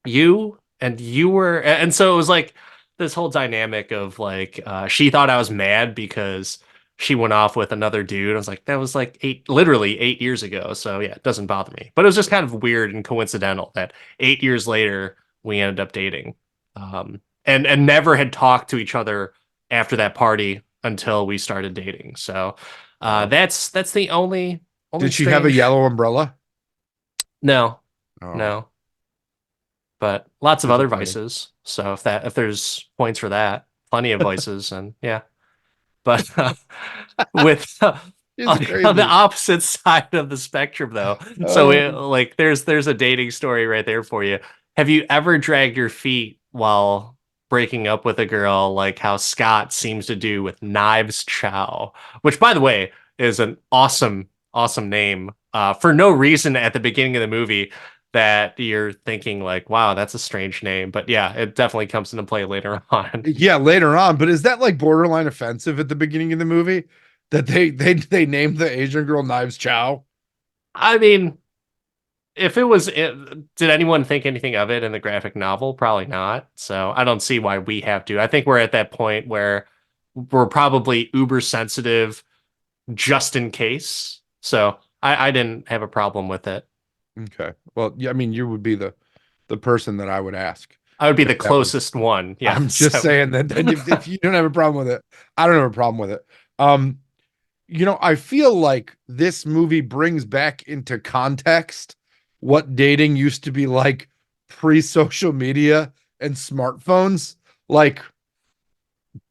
[SPEAKER 1] you? And you were, and so it was like this whole dynamic of like, she thought I was mad because she went off with another dude. I was like, that was like literally 8 years ago. So yeah, it doesn't bother me. But it was just kind of weird and coincidental that 8 years later we ended up dating, and never had talked to each other after that party until we started dating. So
[SPEAKER 2] Oh,
[SPEAKER 1] that's the only
[SPEAKER 2] did she have a
[SPEAKER 1] strange.
[SPEAKER 2] yellow umbrella?
[SPEAKER 1] No,
[SPEAKER 2] Oh,
[SPEAKER 1] no, but lots of other
[SPEAKER 2] disappointing.
[SPEAKER 1] vices. So if there's points for that, plenty of vices, and yeah. But with
[SPEAKER 2] It's
[SPEAKER 1] on the
[SPEAKER 2] crazy.
[SPEAKER 1] opposite side of the spectrum, though, so
[SPEAKER 2] Oh,
[SPEAKER 1] like there's a dating story right there for you. Have you ever dragged your feet while breaking up with a girl, like how Scott seems to do with Knives Chow, which, by the way, is an awesome name for no reason at the beginning of the movie that you're thinking like, wow, that's a strange name. But yeah, it definitely comes into play later on.
[SPEAKER 2] yeah, later on, but is that like borderline offensive at the beginning of the movie that they named the Asian girl Knives Chow?
[SPEAKER 1] I mean, if it was, did anyone think anything of it in the graphic novel? Probably not. So I don't see why we have to. I think we're at that point where we're probably uber sensitive just in case. So I didn't have a problem with it.
[SPEAKER 2] Okay. Well, yeah, I mean, you would be the person that I would ask
[SPEAKER 1] I would be
[SPEAKER 2] if
[SPEAKER 1] the
[SPEAKER 2] that was.
[SPEAKER 1] closest one. Yeah.
[SPEAKER 2] I'm just
[SPEAKER 1] So
[SPEAKER 2] saying that, that if you don't have a problem with it, I don't have a problem with it. Um, I feel like this movie brings back into context what dating used to be like pre-social media and smartphones. Like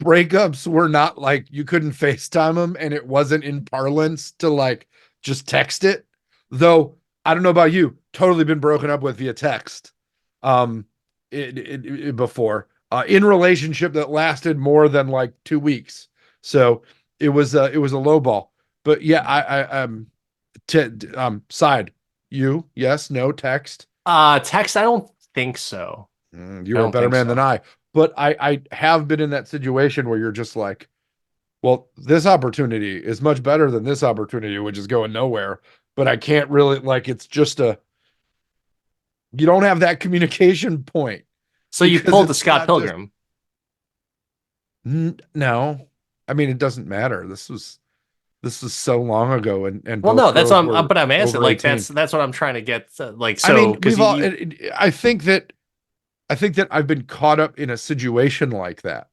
[SPEAKER 2] breakups were not like you couldn't FaceTime them and it wasn't in parlance to like just text it. Though I don't know about you, totally been broken up with via text. Um before. In relationship that lasted more than like 2 weeks. So it was a low ball. But yeah, side you, yes, no, text.
[SPEAKER 1] text, I don't think so. I
[SPEAKER 2] You are a
[SPEAKER 1] don't
[SPEAKER 2] better
[SPEAKER 1] think
[SPEAKER 2] man than
[SPEAKER 1] so.
[SPEAKER 2] I. But I have been in that situation where you're just like, well, this opportunity is much better than this opportunity, which is going nowhere. But I can't really like it's just a you don't have that communication point
[SPEAKER 1] So you
[SPEAKER 2] because
[SPEAKER 1] pulled the
[SPEAKER 2] it's
[SPEAKER 1] Scott
[SPEAKER 2] not just
[SPEAKER 1] Pilgrim.
[SPEAKER 2] no. I mean, it doesn't matter. This was so long ago, and
[SPEAKER 1] Well,
[SPEAKER 2] both
[SPEAKER 1] no, that's
[SPEAKER 2] girls
[SPEAKER 1] what
[SPEAKER 2] were
[SPEAKER 1] but I'm asking.
[SPEAKER 2] over
[SPEAKER 1] Like
[SPEAKER 2] 18.
[SPEAKER 1] that's what I'm trying to get. Like
[SPEAKER 2] I
[SPEAKER 1] so,
[SPEAKER 2] mean,
[SPEAKER 1] because
[SPEAKER 2] we've all.
[SPEAKER 1] you
[SPEAKER 2] I think that I've been caught up in a situation like that,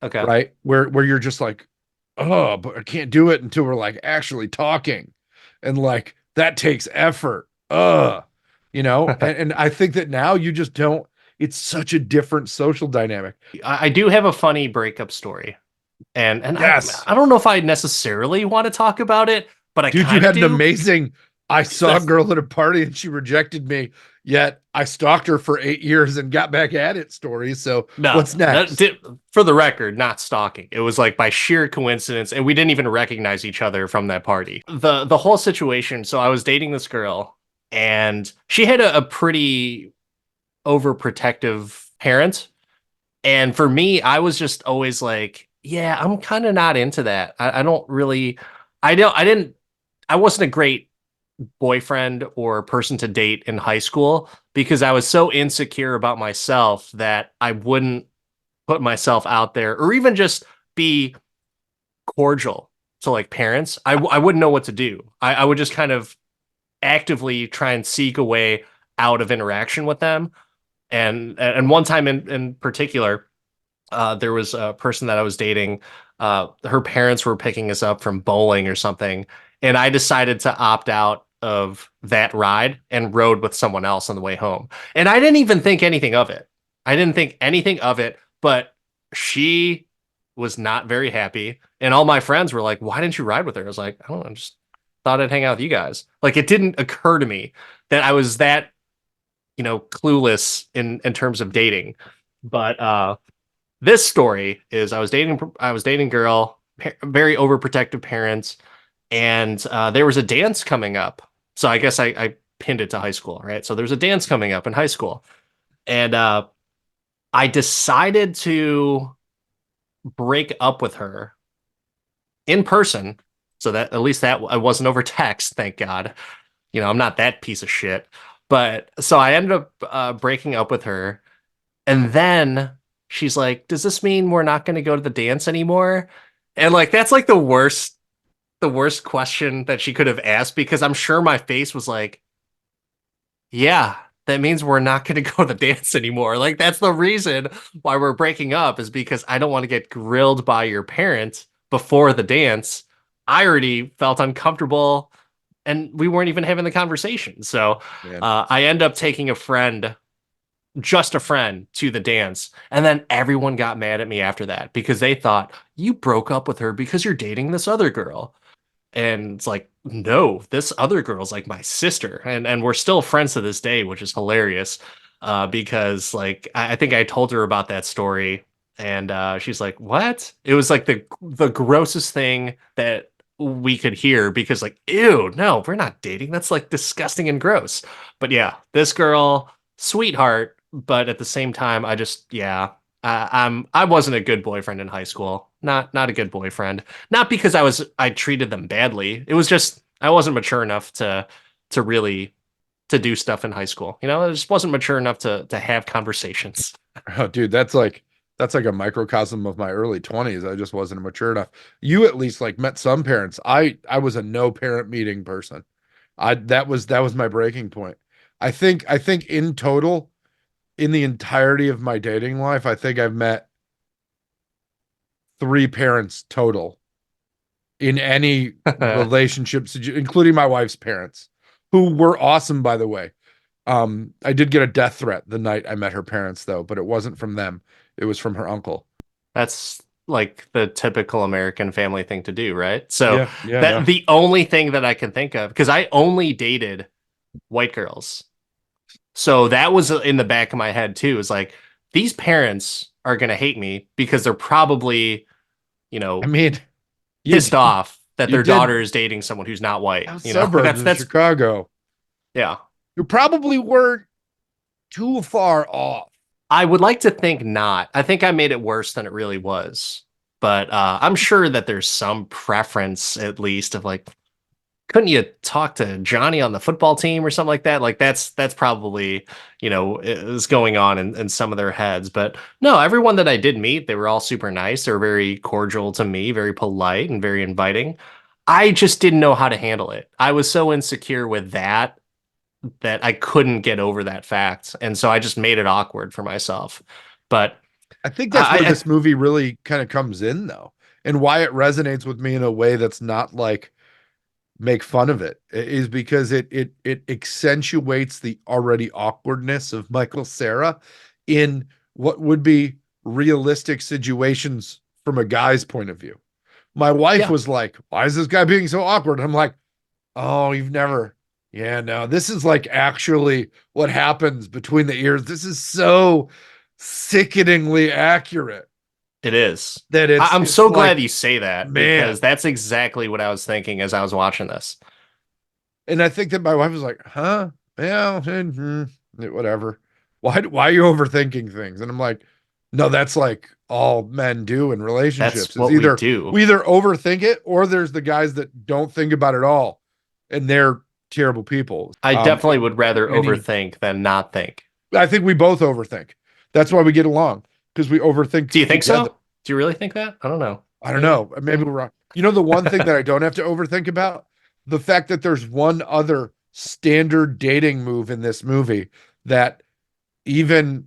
[SPEAKER 1] okay.
[SPEAKER 2] right? Where you're just like, oh, but I can't do it until we're like actually talking, and like that takes effort. And I think that now you just don't. It's such a different social dynamic.
[SPEAKER 1] I do have a funny breakup story, and
[SPEAKER 2] Yes,
[SPEAKER 1] I don't know if I necessarily want to talk about it, but I
[SPEAKER 2] dude, you
[SPEAKER 1] kind of
[SPEAKER 2] had an
[SPEAKER 1] do.
[SPEAKER 2] amazing. I saw a
[SPEAKER 1] That's
[SPEAKER 2] girl at a party and she rejected me, yet I stalked her for 8 years and got back at it story. So
[SPEAKER 1] no,
[SPEAKER 2] what's
[SPEAKER 1] that
[SPEAKER 2] next?
[SPEAKER 1] did, for the record, not stalking. It was like by sheer coincidence, and we didn't even recognize each other from that party. The whole situation. So I was dating this girl, and she had a pretty overprotective parent. And for me, I was just always like, yeah, I'm kind of not into that. I don't really, I didn't, I wasn't a great boyfriend or person to date in high school because I was so insecure about myself that I wouldn't put myself out there or even just be cordial to like parents. I wouldn't know what to do. I would just kind of actively try and seek a way out of interaction with them. And one time in particular, there was a person that I was dating. Her parents were picking us up from bowling or something, and I decided to opt out of that ride and rode with someone else on the way home. And I didn't even think anything of it. I didn't think anything of it, but she was not very happy. And all my friends were like, "Why didn't you ride with her?" I was like, "I don't know, I just thought I'd hang out with you guys." Like it didn't occur to me that I was that, clueless in terms of dating. But this story is I was dating a girl, very overprotective parents, and there was a dance coming up. So I guess I pinned it to high school, right? So there's a dance coming up in high school, and I decided to break up with her in person, so that at least that I wasn't over text, thank God. I'm not that piece of shit. But so I ended up breaking up with her. And then she's like, "Does this mean we're not going to go to the dance anymore?" And like that's like the worst question that she could have asked because I'm sure my face was like, "Yeah, that means we're not going to go to the dance anymore." Like that's the reason why we're breaking up is because I don't want to get grilled by your parent before the dance. I already felt uncomfortable and we weren't even having the conversation. So
[SPEAKER 2] Man.
[SPEAKER 1] I end up taking a friend, just a friend, to the dance. And then everyone got mad at me after that because they thought you broke up with her because you're dating this other girl. And it's like, no, this other girl's like my sister. And we're still friends to this day, which is hilarious. Because like I think I told her about that story and she's like, "What?" It was like the grossest thing that we could hear because like, ew, no, we're not dating. That's like disgusting and gross. But yeah, this girl, sweetheart, but at the same time, I just yeah. I wasn't a good boyfriend in high school. Not a good boyfriend. Not because I treated them badly. It was just I wasn't mature enough to really to do stuff in high school. I just wasn't mature enough to have conversations.
[SPEAKER 2] Oh, dude, that's like a microcosm of my early 20s. I just wasn't mature enough. You at least like met some parents. I was a no parent meeting person. I that was my breaking point. I think in total, in the entirety of my dating life, I think I've met three parents total in any relationships, including my wife's parents, who were awesome, by the way. I did get a death threat the night I met her parents, though, but it wasn't from them. It was from her uncle.
[SPEAKER 1] That's like the typical American family thing to do, right? So
[SPEAKER 2] Yeah, yeah,
[SPEAKER 1] that
[SPEAKER 2] no.
[SPEAKER 1] the only thing that I can think of because I only dated white girls. So that was in the back of my head too. Is like these parents are gonna hate me because they're probably, you
[SPEAKER 2] I
[SPEAKER 1] know,
[SPEAKER 2] mean, you
[SPEAKER 1] pissed off that
[SPEAKER 2] you
[SPEAKER 1] their
[SPEAKER 2] did
[SPEAKER 1] daughter is dating someone who's not white.
[SPEAKER 2] suburbs
[SPEAKER 1] That's
[SPEAKER 2] of
[SPEAKER 1] that's
[SPEAKER 2] Chicago.
[SPEAKER 1] yeah.
[SPEAKER 2] You probably weren't too far off.
[SPEAKER 1] I would like to think not. I think I made it worse than it really was. But I'm sure that there's some preference at least of like, couldn't you talk to Johnny on the football team or something like that? Like that's probably, is going on in some of their heads. But no, everyone that I did meet, they were all super nice. They were very cordial to me, very polite and very inviting. I just didn't know how to handle it. I was so insecure with that I couldn't get over that fact. And so I just made it awkward for myself. But
[SPEAKER 2] I think that's where
[SPEAKER 1] I
[SPEAKER 2] this movie really kind of comes in, though, and why it resonates with me in a way that's not like make fun of it is because it accentuates the already awkwardness of Michael Cera in what would be realistic situations from a guy's point of view. My wife
[SPEAKER 1] yeah,
[SPEAKER 2] was like, "Why is this guy being so awkward?" I'm like, "Oh, Yeah, no, this is like actually what happens between the ears. This is so sickeningly accurate
[SPEAKER 1] It is.
[SPEAKER 2] that
[SPEAKER 1] I'm
[SPEAKER 2] it's
[SPEAKER 1] so glad
[SPEAKER 2] like,
[SPEAKER 1] you say that because
[SPEAKER 2] man.
[SPEAKER 1] that's exactly what I was thinking as I was watching this.
[SPEAKER 2] And I think that my wife was like, huh? Yeah, whatever. Why are you overthinking things? And I'm like, no, that's like all men do in
[SPEAKER 1] That's
[SPEAKER 2] relationships. Is
[SPEAKER 1] what we
[SPEAKER 2] either
[SPEAKER 1] do.
[SPEAKER 2] we either overthink it or there's the guys that don't think about it all and they're terrible people.
[SPEAKER 1] I definitely would rather
[SPEAKER 2] Any
[SPEAKER 1] overthink than not think.
[SPEAKER 2] I think we both overthink. That's why we get along because we overthink
[SPEAKER 1] Do you think
[SPEAKER 2] together.
[SPEAKER 1] so? Do you really think that? I don't know.
[SPEAKER 2] I don't
[SPEAKER 1] Maybe.
[SPEAKER 2] know. Maybe
[SPEAKER 1] Maybe.
[SPEAKER 2] we're wrong. You know, the one thing that I don't have to overthink about the fact that there's one other standard dating move in this movie that even,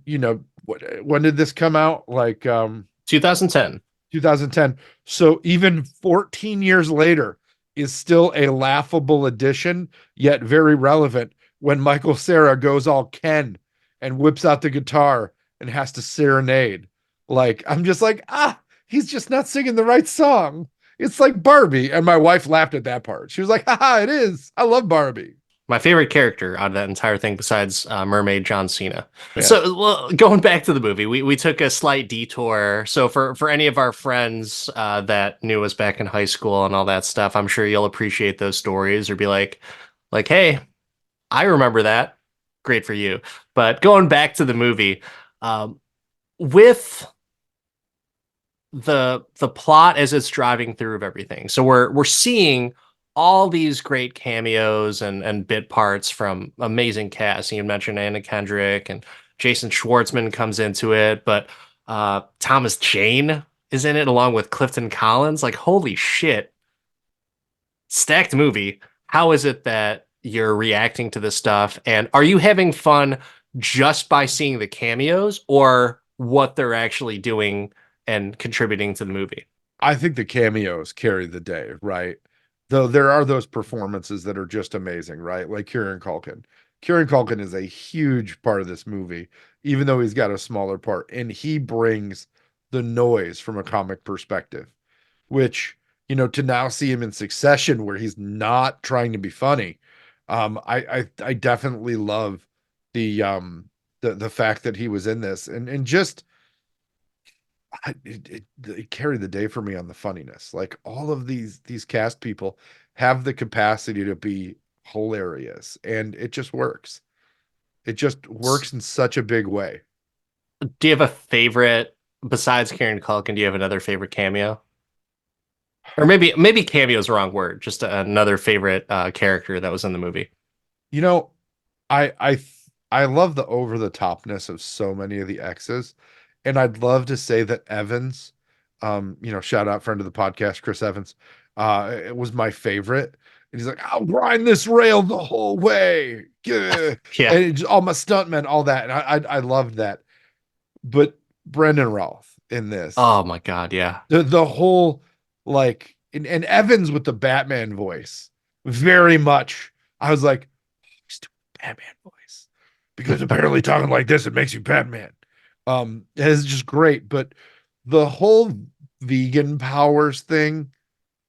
[SPEAKER 2] when did this come out? Like
[SPEAKER 1] 2010.
[SPEAKER 2] 2010. So even 14 years later is still a laughable addition, yet very relevant when Michael Cera goes all Ken and whips out the guitar and has to serenade. Like, I'm just like, he's just not singing the right song. It's like Barbie. And my wife laughed at that part. She was like, haha, it is. I love Barbie.
[SPEAKER 1] My favorite character out of that entire thing, besides Mermaid John Cena.
[SPEAKER 2] Yeah.
[SPEAKER 1] So, well, going back to the movie, we took a slight detour. So, for any of our friends that knew us back in high school and all that stuff, I'm sure you'll appreciate those stories or be like, hey, I remember that. Great for you. But going back to the movie, um, with the plot as it's driving through of everything. So we're seeing all these great cameos and bit parts from amazing cast. You mentioned Anna Kendrick and Jason Schwartzman comes into it, but Thomas Jane is in it along with Clifton Collins. Like holy shit, stacked movie. How is it that you're reacting to this stuff? And are you having fun just by seeing the cameos or what they're actually doing and contributing to the movie?
[SPEAKER 2] I think the cameos carry the day, right? Though there are those performances that are just amazing, right? Like Kieran Culkin. Kieran Culkin is a huge part of this movie, even though he's got a smaller part, and he brings the noise from a comic perspective, which, to now see him in Succession where he's not trying to be funny, I definitely love the fact that he was in this and just it carried the day for me on the funniness. Like all of these cast people have the capacity to be hilarious, and it just works. It just works in such a big way.
[SPEAKER 1] Do you have a favorite besides Kieran Culkin? Do you have another favorite cameo? Or maybe cameo is the wrong word. Just another favorite character that was in the movie.
[SPEAKER 2] You know, I love the over the topness of so many of the X's, and I'd love to say that Evans, shout out friend of the podcast, Chris Evans, it was my favorite. And he's like, I'll grind this rail the whole way. Yeah.
[SPEAKER 1] Yeah.
[SPEAKER 2] And all my stuntmen, all that. And I loved that. But Brendan Routh in this,
[SPEAKER 1] Oh my God. Yeah.
[SPEAKER 2] the whole like and Evans with the Batman voice, very much. I was like, he's doing Batman voice because apparently talking like this it makes you Batman. It's just great, but the whole vegan powers thing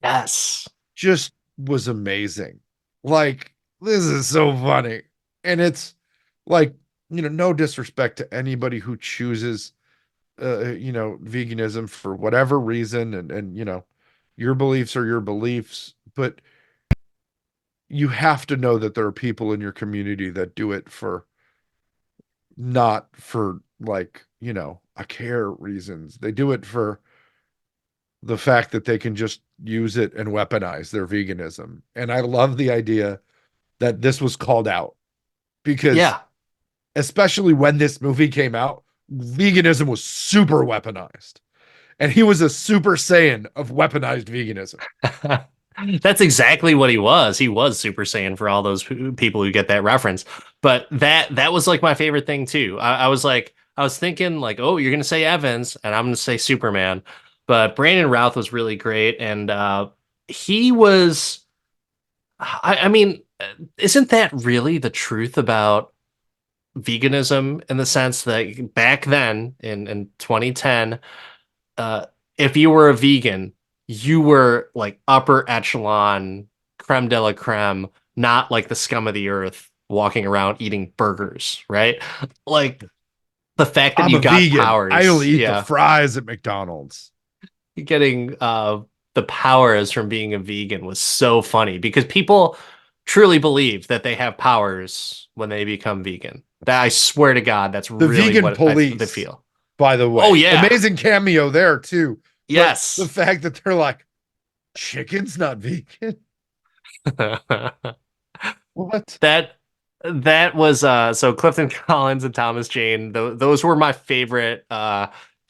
[SPEAKER 1] Yes.
[SPEAKER 2] just was amazing. Like this is so funny, and it's like no disrespect to anybody who chooses veganism for whatever reason, and your beliefs are your beliefs, but you have to know that there are people in your community that do it for not for like, a care reasons. They do it for the fact that they can just use it and weaponize their veganism. And I love the idea that this was called out because
[SPEAKER 1] Yeah.
[SPEAKER 2] especially when this movie came out, veganism was super weaponized. And he was a super saiyan of weaponized veganism.
[SPEAKER 1] That's exactly what he was. He was Super Saiyan for all those people who get that reference. But that was like my favorite thing too. I was like, I was thinking like, oh, you're gonna say Evans, and I'm gonna say Superman. But Brandon Routh was really great, and he was. I mean, isn't that really the truth about veganism in the sense that back then in 2010, uh, if you were a vegan, you were like upper echelon, creme de la creme. not like the scum of the earth walking around eating burgers, right? Like the fact that
[SPEAKER 2] I'm
[SPEAKER 1] you
[SPEAKER 2] a
[SPEAKER 1] got
[SPEAKER 2] vegan. I only
[SPEAKER 1] powers,
[SPEAKER 2] eat the
[SPEAKER 1] yeah,
[SPEAKER 2] fries at McDonald's.
[SPEAKER 1] getting the powers from being a vegan was so funny because people truly believe that they have powers when they become vegan. That I swear to God, that's
[SPEAKER 2] The
[SPEAKER 1] really
[SPEAKER 2] vegan
[SPEAKER 1] what they
[SPEAKER 2] police,
[SPEAKER 1] feel.
[SPEAKER 2] by the
[SPEAKER 1] Oh
[SPEAKER 2] way,
[SPEAKER 1] yeah.
[SPEAKER 2] amazing cameo there too. But the
[SPEAKER 1] Yes.
[SPEAKER 2] fact that they're like, chicken's not vegan. What?
[SPEAKER 1] That that was so Clifton Collins and Thomas Jane, those were my favorite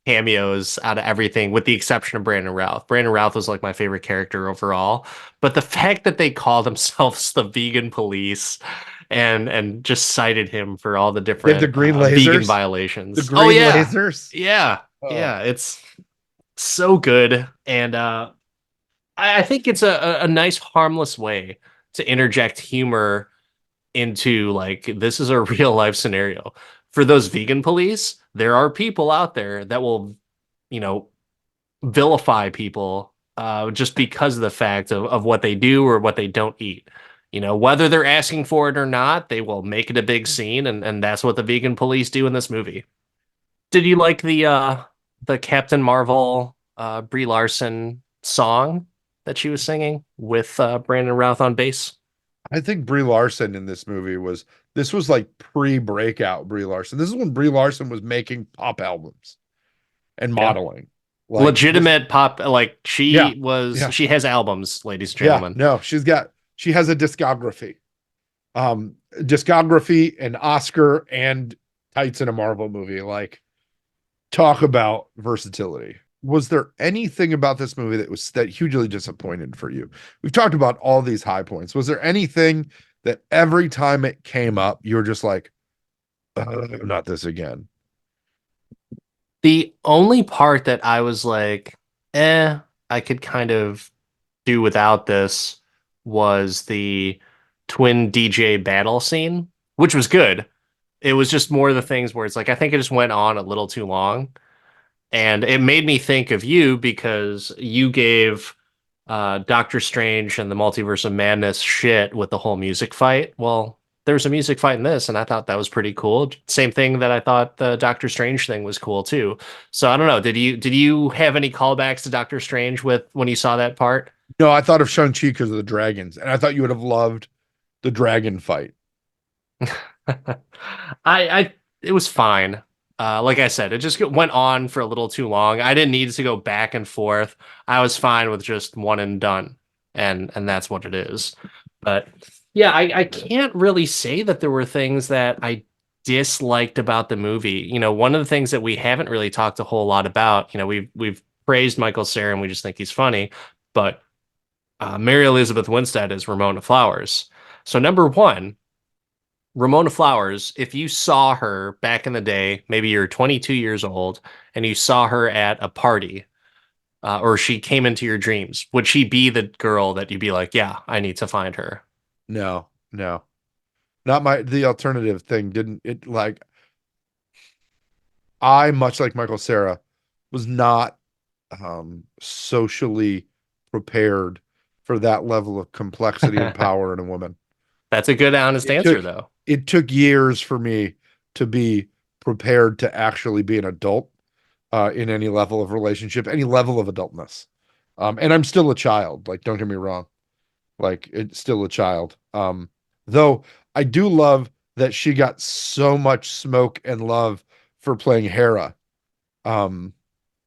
[SPEAKER 1] cameos out of everything, with the exception of Brandon Routh. Brandon Routh was like my favorite character overall. But the fact that they called themselves the vegan police and just cited him for all the
[SPEAKER 2] They have the
[SPEAKER 1] different
[SPEAKER 2] green
[SPEAKER 1] vegan
[SPEAKER 2] lasers. The
[SPEAKER 1] violations. Oh
[SPEAKER 2] green
[SPEAKER 1] yeah.
[SPEAKER 2] lasers.
[SPEAKER 1] Yeah.
[SPEAKER 2] Oh,
[SPEAKER 1] Yeah. It's so good. And I think it's a nice harmless way to interject humor into like this is a real life scenario. For those vegan police, there are people out there that will, you know, vilify people just because of the fact of what they do or what they don't eat. You know, whether they're asking for it or not, they will make it a big scene, and that's what the vegan police do in this movie. Did you like the Captain Marvel Brie Larson song that she was singing with Brandon Routh on bass?
[SPEAKER 2] I think Brie Larson in this movie was this was like pre-breakout Brie Larson. This is when Brie Larson was making pop albums and
[SPEAKER 1] Yeah.
[SPEAKER 2] modeling. Like this,
[SPEAKER 1] Legitimate pop, like
[SPEAKER 2] yeah, yeah,
[SPEAKER 1] she has albums, ladies and
[SPEAKER 2] yeah.
[SPEAKER 1] gentlemen.
[SPEAKER 2] No, she has a discography. Discography, an Oscar, and tights in a Marvel movie. Like, talk about versatility. Was there anything about this movie that was that hugely disappointed for you? We've talked about all these high points. Was there anything that every time it came up, you were just like, not this again?
[SPEAKER 1] The only part that I was like, I could kind of do without this was the twin DJ battle scene, which was good. It was just more of the things where it's like I think it just went on a little too long. And it made me think of you because you gave Doctor Strange and the Multiverse of Madness shit with the whole music fight. Well, there's a music fight in this, and I thought that was pretty cool. Same thing that I thought the Doctor Strange thing was cool too. So I don't know. Did you have any callbacks to Doctor Strange with when you saw that part?
[SPEAKER 2] No, I thought of Shang-Chi because of the dragons, and I thought you would have loved the dragon fight.
[SPEAKER 1] I it was fine. Like I said, it just went on for a little too long. I didn't need to go back and forth. I was fine with just one and done, and that's what it is. But yeah, I can't really say that there were things that I disliked about the movie. You know, one of the things that we haven't really talked a whole lot about, you know, we've praised Michael Cera and we just think he's funny, but Mary Elizabeth Winstead is Ramona Flowers. So number one, Ramona Flowers, if you saw her back in the day, maybe you're 22 years old and you saw her at a party, or she came into your dreams, would she be the girl that you'd be like, yeah, I need to find her?
[SPEAKER 2] No, no, not my the alternative thing. Didn't it like I, much like Michael Cera, was not socially prepared for that level of complexity and power in a woman.
[SPEAKER 1] That's a good, honest
[SPEAKER 2] It
[SPEAKER 1] answer,
[SPEAKER 2] took
[SPEAKER 1] though.
[SPEAKER 2] it took years for me to be prepared to actually be an adult in any level of relationship, any level of adultness. And I'm still a child. Like, don't get me wrong. Like, it's still a child. Though I do love that she got so much smoke and love for playing Hera. Um,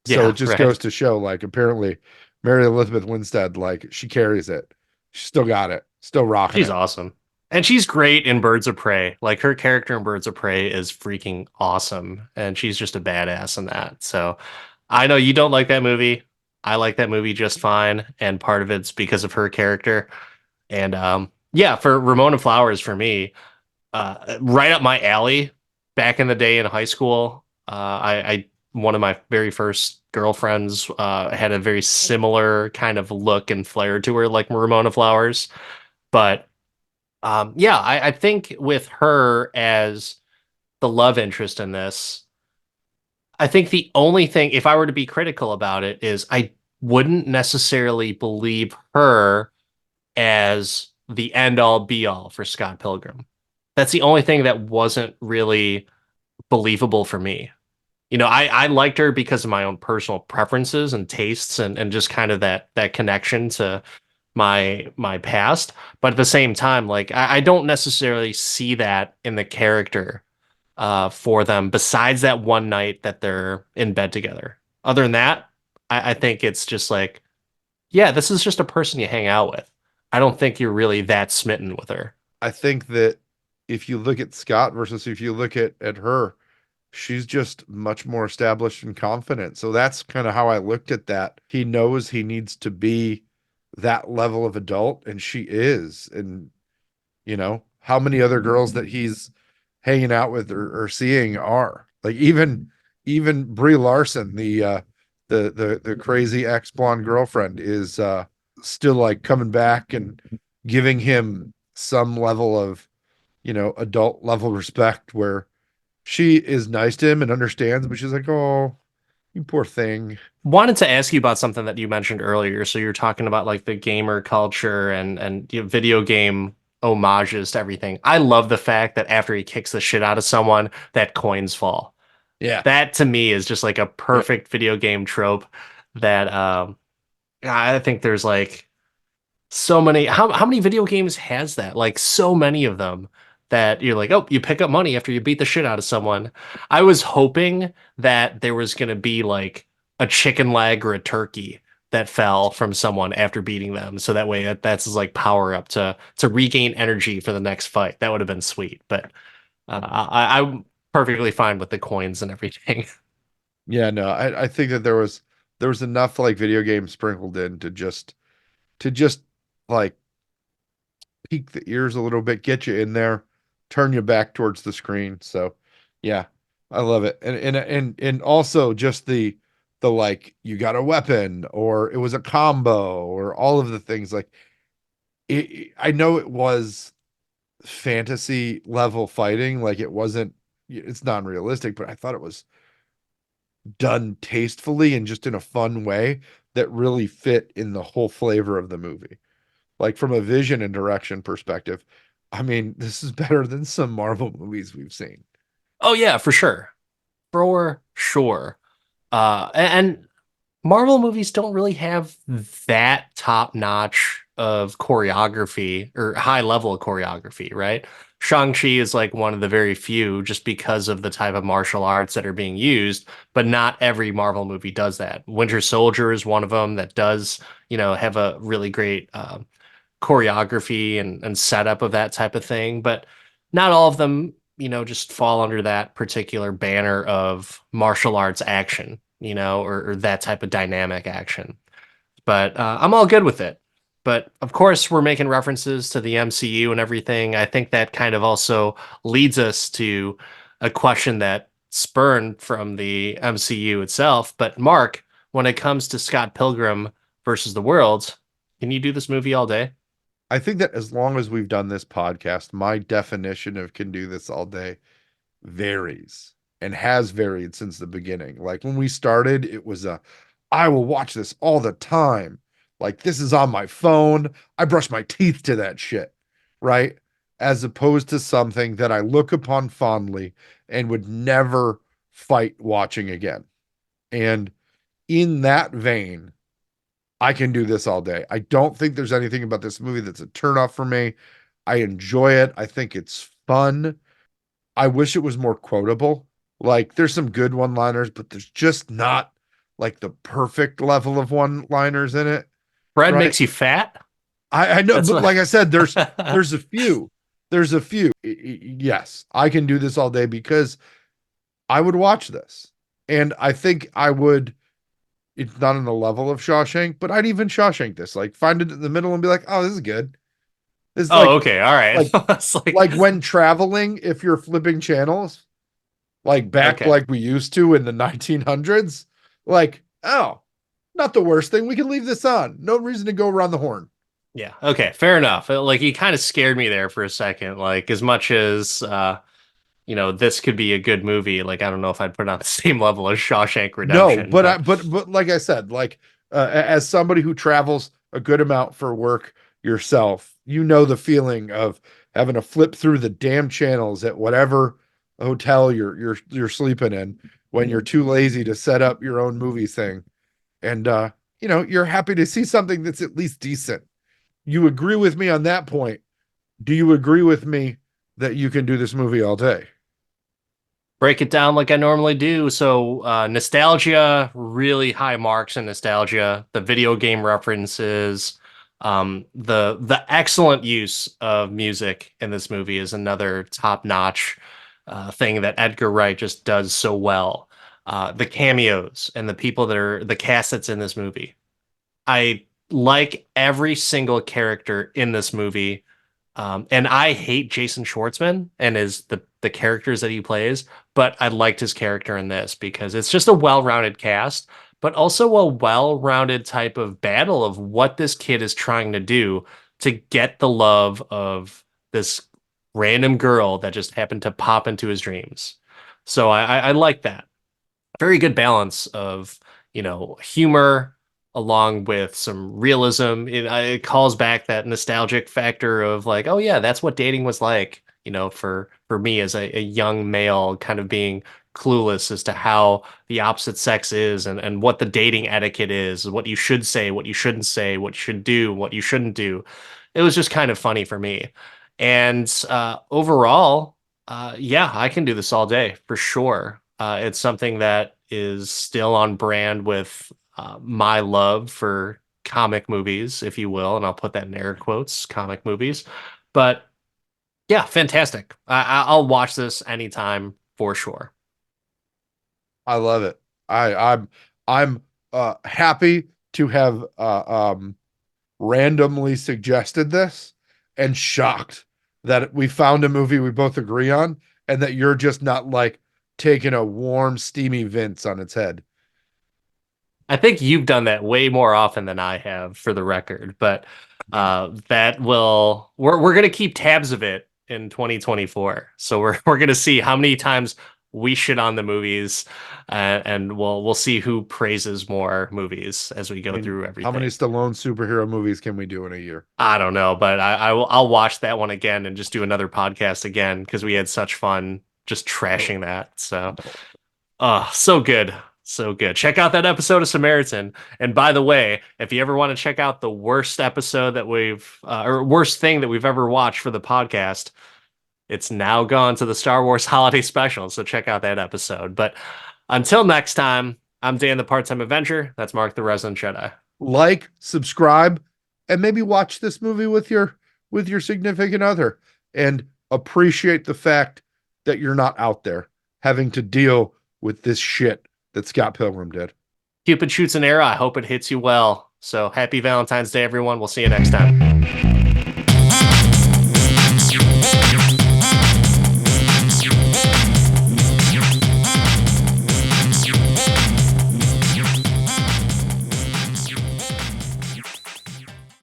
[SPEAKER 2] so it
[SPEAKER 1] Yeah,
[SPEAKER 2] just
[SPEAKER 1] right.
[SPEAKER 2] goes to show, like, apparently Mary Elizabeth Winstead, like, she carries it. She still got it, still rocking
[SPEAKER 1] She's
[SPEAKER 2] it.
[SPEAKER 1] awesome. And she's great in Birds of Prey. Like her character in Birds of Prey is freaking awesome. And she's just a badass in that. So I know you don't like that movie. I like that movie just fine. And part of it's because of her character. And yeah, for Ramona Flowers, for me, right up my alley. Back in the day in high school, I one of my very first girlfriends had a very similar kind of look and flair to her, like Ramona Flowers. But yeah, I think with her as the love interest in this, I think the only thing, if I were to be critical about it, is I wouldn't necessarily believe her as the end all be all for Scott Pilgrim. That's the only thing that wasn't really believable for me. I liked her because of my own personal preferences and tastes and just kind of that connection to my past. But at the same time, like I don't necessarily see that in the character for them, besides that one night that they're in bed together. Other than that, I think it's just like, yeah, this is just a person you hang out with. I don't think you're really that smitten with her.
[SPEAKER 2] I think that if you look at Scott versus if you look at her, she's just much more established and confident. So that's kind of how I looked at that. He knows he needs to be that level of adult, and she is. And how many other girls that he's hanging out with or seeing are like even Brie Larson, the crazy ex blonde girlfriend, is still like coming back and giving him some level of adult level respect, where she is nice to him and understands, but she's like, oh, you poor thing.
[SPEAKER 1] Wanted to ask you about something that you mentioned earlier. So you're talking about like the gamer culture and video game homages to everything. I love the fact that after he kicks the shit out of someone, that coins fall.
[SPEAKER 2] Yeah.
[SPEAKER 1] That to me is just like a
[SPEAKER 2] Yep.
[SPEAKER 1] perfect video game trope that I think there's like so many. How many video games has that? Like so many of them that you're like, oh, you pick up money after you beat the shit out of someone. I was hoping that there was gonna be like a chicken leg or a turkey that fell from someone after beating them, so that way that's his like power up to regain energy for the next fight. That would have been sweet, but I'm perfectly fine with the coins and everything.
[SPEAKER 2] Yeah, no, I think that there was enough like video games sprinkled in to just like peak the ears a little bit, get you in there, turn you back towards the screen. So yeah, I love it. And also just the like you got a weapon or it was a combo or all of the things like I know it was fantasy level fighting, like it wasn't, it's not realistic, but I thought it was done tastefully and just in a fun way that really fit in the whole flavor of the movie. Like from a vision and direction perspective, I mean, this is better than some Marvel movies we've seen.
[SPEAKER 1] Oh yeah, for sure. For sure. And Marvel movies don't really have that top notch of choreography or high level of choreography, right? Shang-Chi is like one of the very few just because of the type of martial arts that are being used, but not every Marvel movie does that. Winter Soldier is one of them that does, have a really great choreography and setup of that type of thing, but not all of them, just fall under that particular banner of martial arts action, or that type of dynamic action. But I'm all good with it. But of course, we're making references to the MCU and everything. I think that kind of also leads us to a question that spurned from the MCU itself. But Mark, when it comes to Scott Pilgrim versus the World, can you do this movie all day?
[SPEAKER 2] I think that as long as we've done this podcast, my definition of can do this all day varies and has varied since the beginning. Like when we started, it was I will watch this all the time. Like this is on my phone. I brush my teeth to that shit, right? As opposed to something that I look upon fondly and would never fight watching again. And in that vein, I can do this all day. I don't think there's anything about this movie that's a turnoff for me. I enjoy it. I think it's fun. I wish it was more quotable. Like there's some good one-liners, but there's just not like the perfect level of one-liners in it,
[SPEAKER 1] Bread
[SPEAKER 2] right?
[SPEAKER 1] makes you fat?
[SPEAKER 2] I know,
[SPEAKER 1] That's
[SPEAKER 2] but
[SPEAKER 1] what.
[SPEAKER 2] like I said, there's a few. There's a few. Yes, I can do this all day because I would watch this. And I think I would, it's not on the level of Shawshank, but I'd even Shawshank this. Like find it in the middle and be like, oh, this is good. It's
[SPEAKER 1] Oh, okay. All right.
[SPEAKER 2] like
[SPEAKER 1] It's like,
[SPEAKER 2] like when traveling, if you're flipping channels, like back
[SPEAKER 1] okay.
[SPEAKER 2] like we used to in the 1900s, like, oh, not the worst thing. We can leave this on. No reason to go around the horn.
[SPEAKER 1] Yeah. Okay. Fair enough. Like you kind of scared me there for a second. Like as much as this could be a good movie, like I don't know if I'd put it on the same level as Shawshank
[SPEAKER 2] No,
[SPEAKER 1] Redemption, but
[SPEAKER 2] but like I said, like as somebody who travels a good amount for work yourself. You know the feeling of having to flip through the damn channels at whatever hotel you're sleeping in when you're too lazy to set up your own movie thing. And you're happy to see something that's at least decent. You agree with me on that point. Do you agree with me that you can do this movie all day?
[SPEAKER 1] Break it down like I normally do. So, nostalgia, really high marks in nostalgia. The video game references, the excellent use of music in this movie is another top-notch thing that Edgar Wright just does so well. The cameos and the people that are the cast that's in this movie. I like every single character in this movie. And I hate Jason Schwartzman and the characters that he plays, but I liked his character in this because it's just a well-rounded cast, but also a well-rounded type of battle of what this kid is trying to do to get the love of this random girl that just happened to pop into his dreams. So I like that very good balance of, humor along with some realism. It calls back that nostalgic factor of like, oh yeah, that's what dating was like, for me as a young male kind of being clueless as to how the opposite sex is and what the dating etiquette is, what you should say, what you shouldn't say, what you should do, what you shouldn't do. It was just kind of funny for me. And overall, yeah, I can do this all day for sure. It's something that is still on brand with my love for comic movies, if you will, and I'll put that in air quotes, comic movies. But yeah, fantastic. I'll watch this anytime for sure.
[SPEAKER 2] I love it. I'm happy to have randomly suggested this and shocked that we found a movie we both agree on and that you're just not like taking a warm, steamy Vince on its head.
[SPEAKER 1] I think you've done that way more often than I have, for the record. But that will we're gonna keep tabs of it in 2024. So we're gonna see how many times we shit on the movies, and we'll see who praises more movies as we
[SPEAKER 2] I
[SPEAKER 1] go
[SPEAKER 2] mean,
[SPEAKER 1] through
[SPEAKER 2] how many
[SPEAKER 1] everything.
[SPEAKER 2] Stallone superhero movies can we do in a year?
[SPEAKER 1] I don't know, but I'll watch that one again and just do another podcast again because we had such fun just
[SPEAKER 2] No,
[SPEAKER 1] trashing that. So.
[SPEAKER 2] no.
[SPEAKER 1] Oh, so good. So good. Check out that episode of Samaritan. And by the way, if you ever want to check out the worst episode that or worst thing that we've ever watched for the podcast, it's now gone to the Star Wars Holiday Special. So check out that episode. But until next time, I'm Dan the Part-Time Avenger. That's Mark the Resident Jedi.
[SPEAKER 2] Like, subscribe, and maybe watch this movie with your significant other and appreciate the fact that you're not out there having to deal with this shit that Scott Pilgrim did.
[SPEAKER 1] Cupid shoots an arrow. I hope it hits you well. So happy Valentine's Day, everyone. We'll see you next time.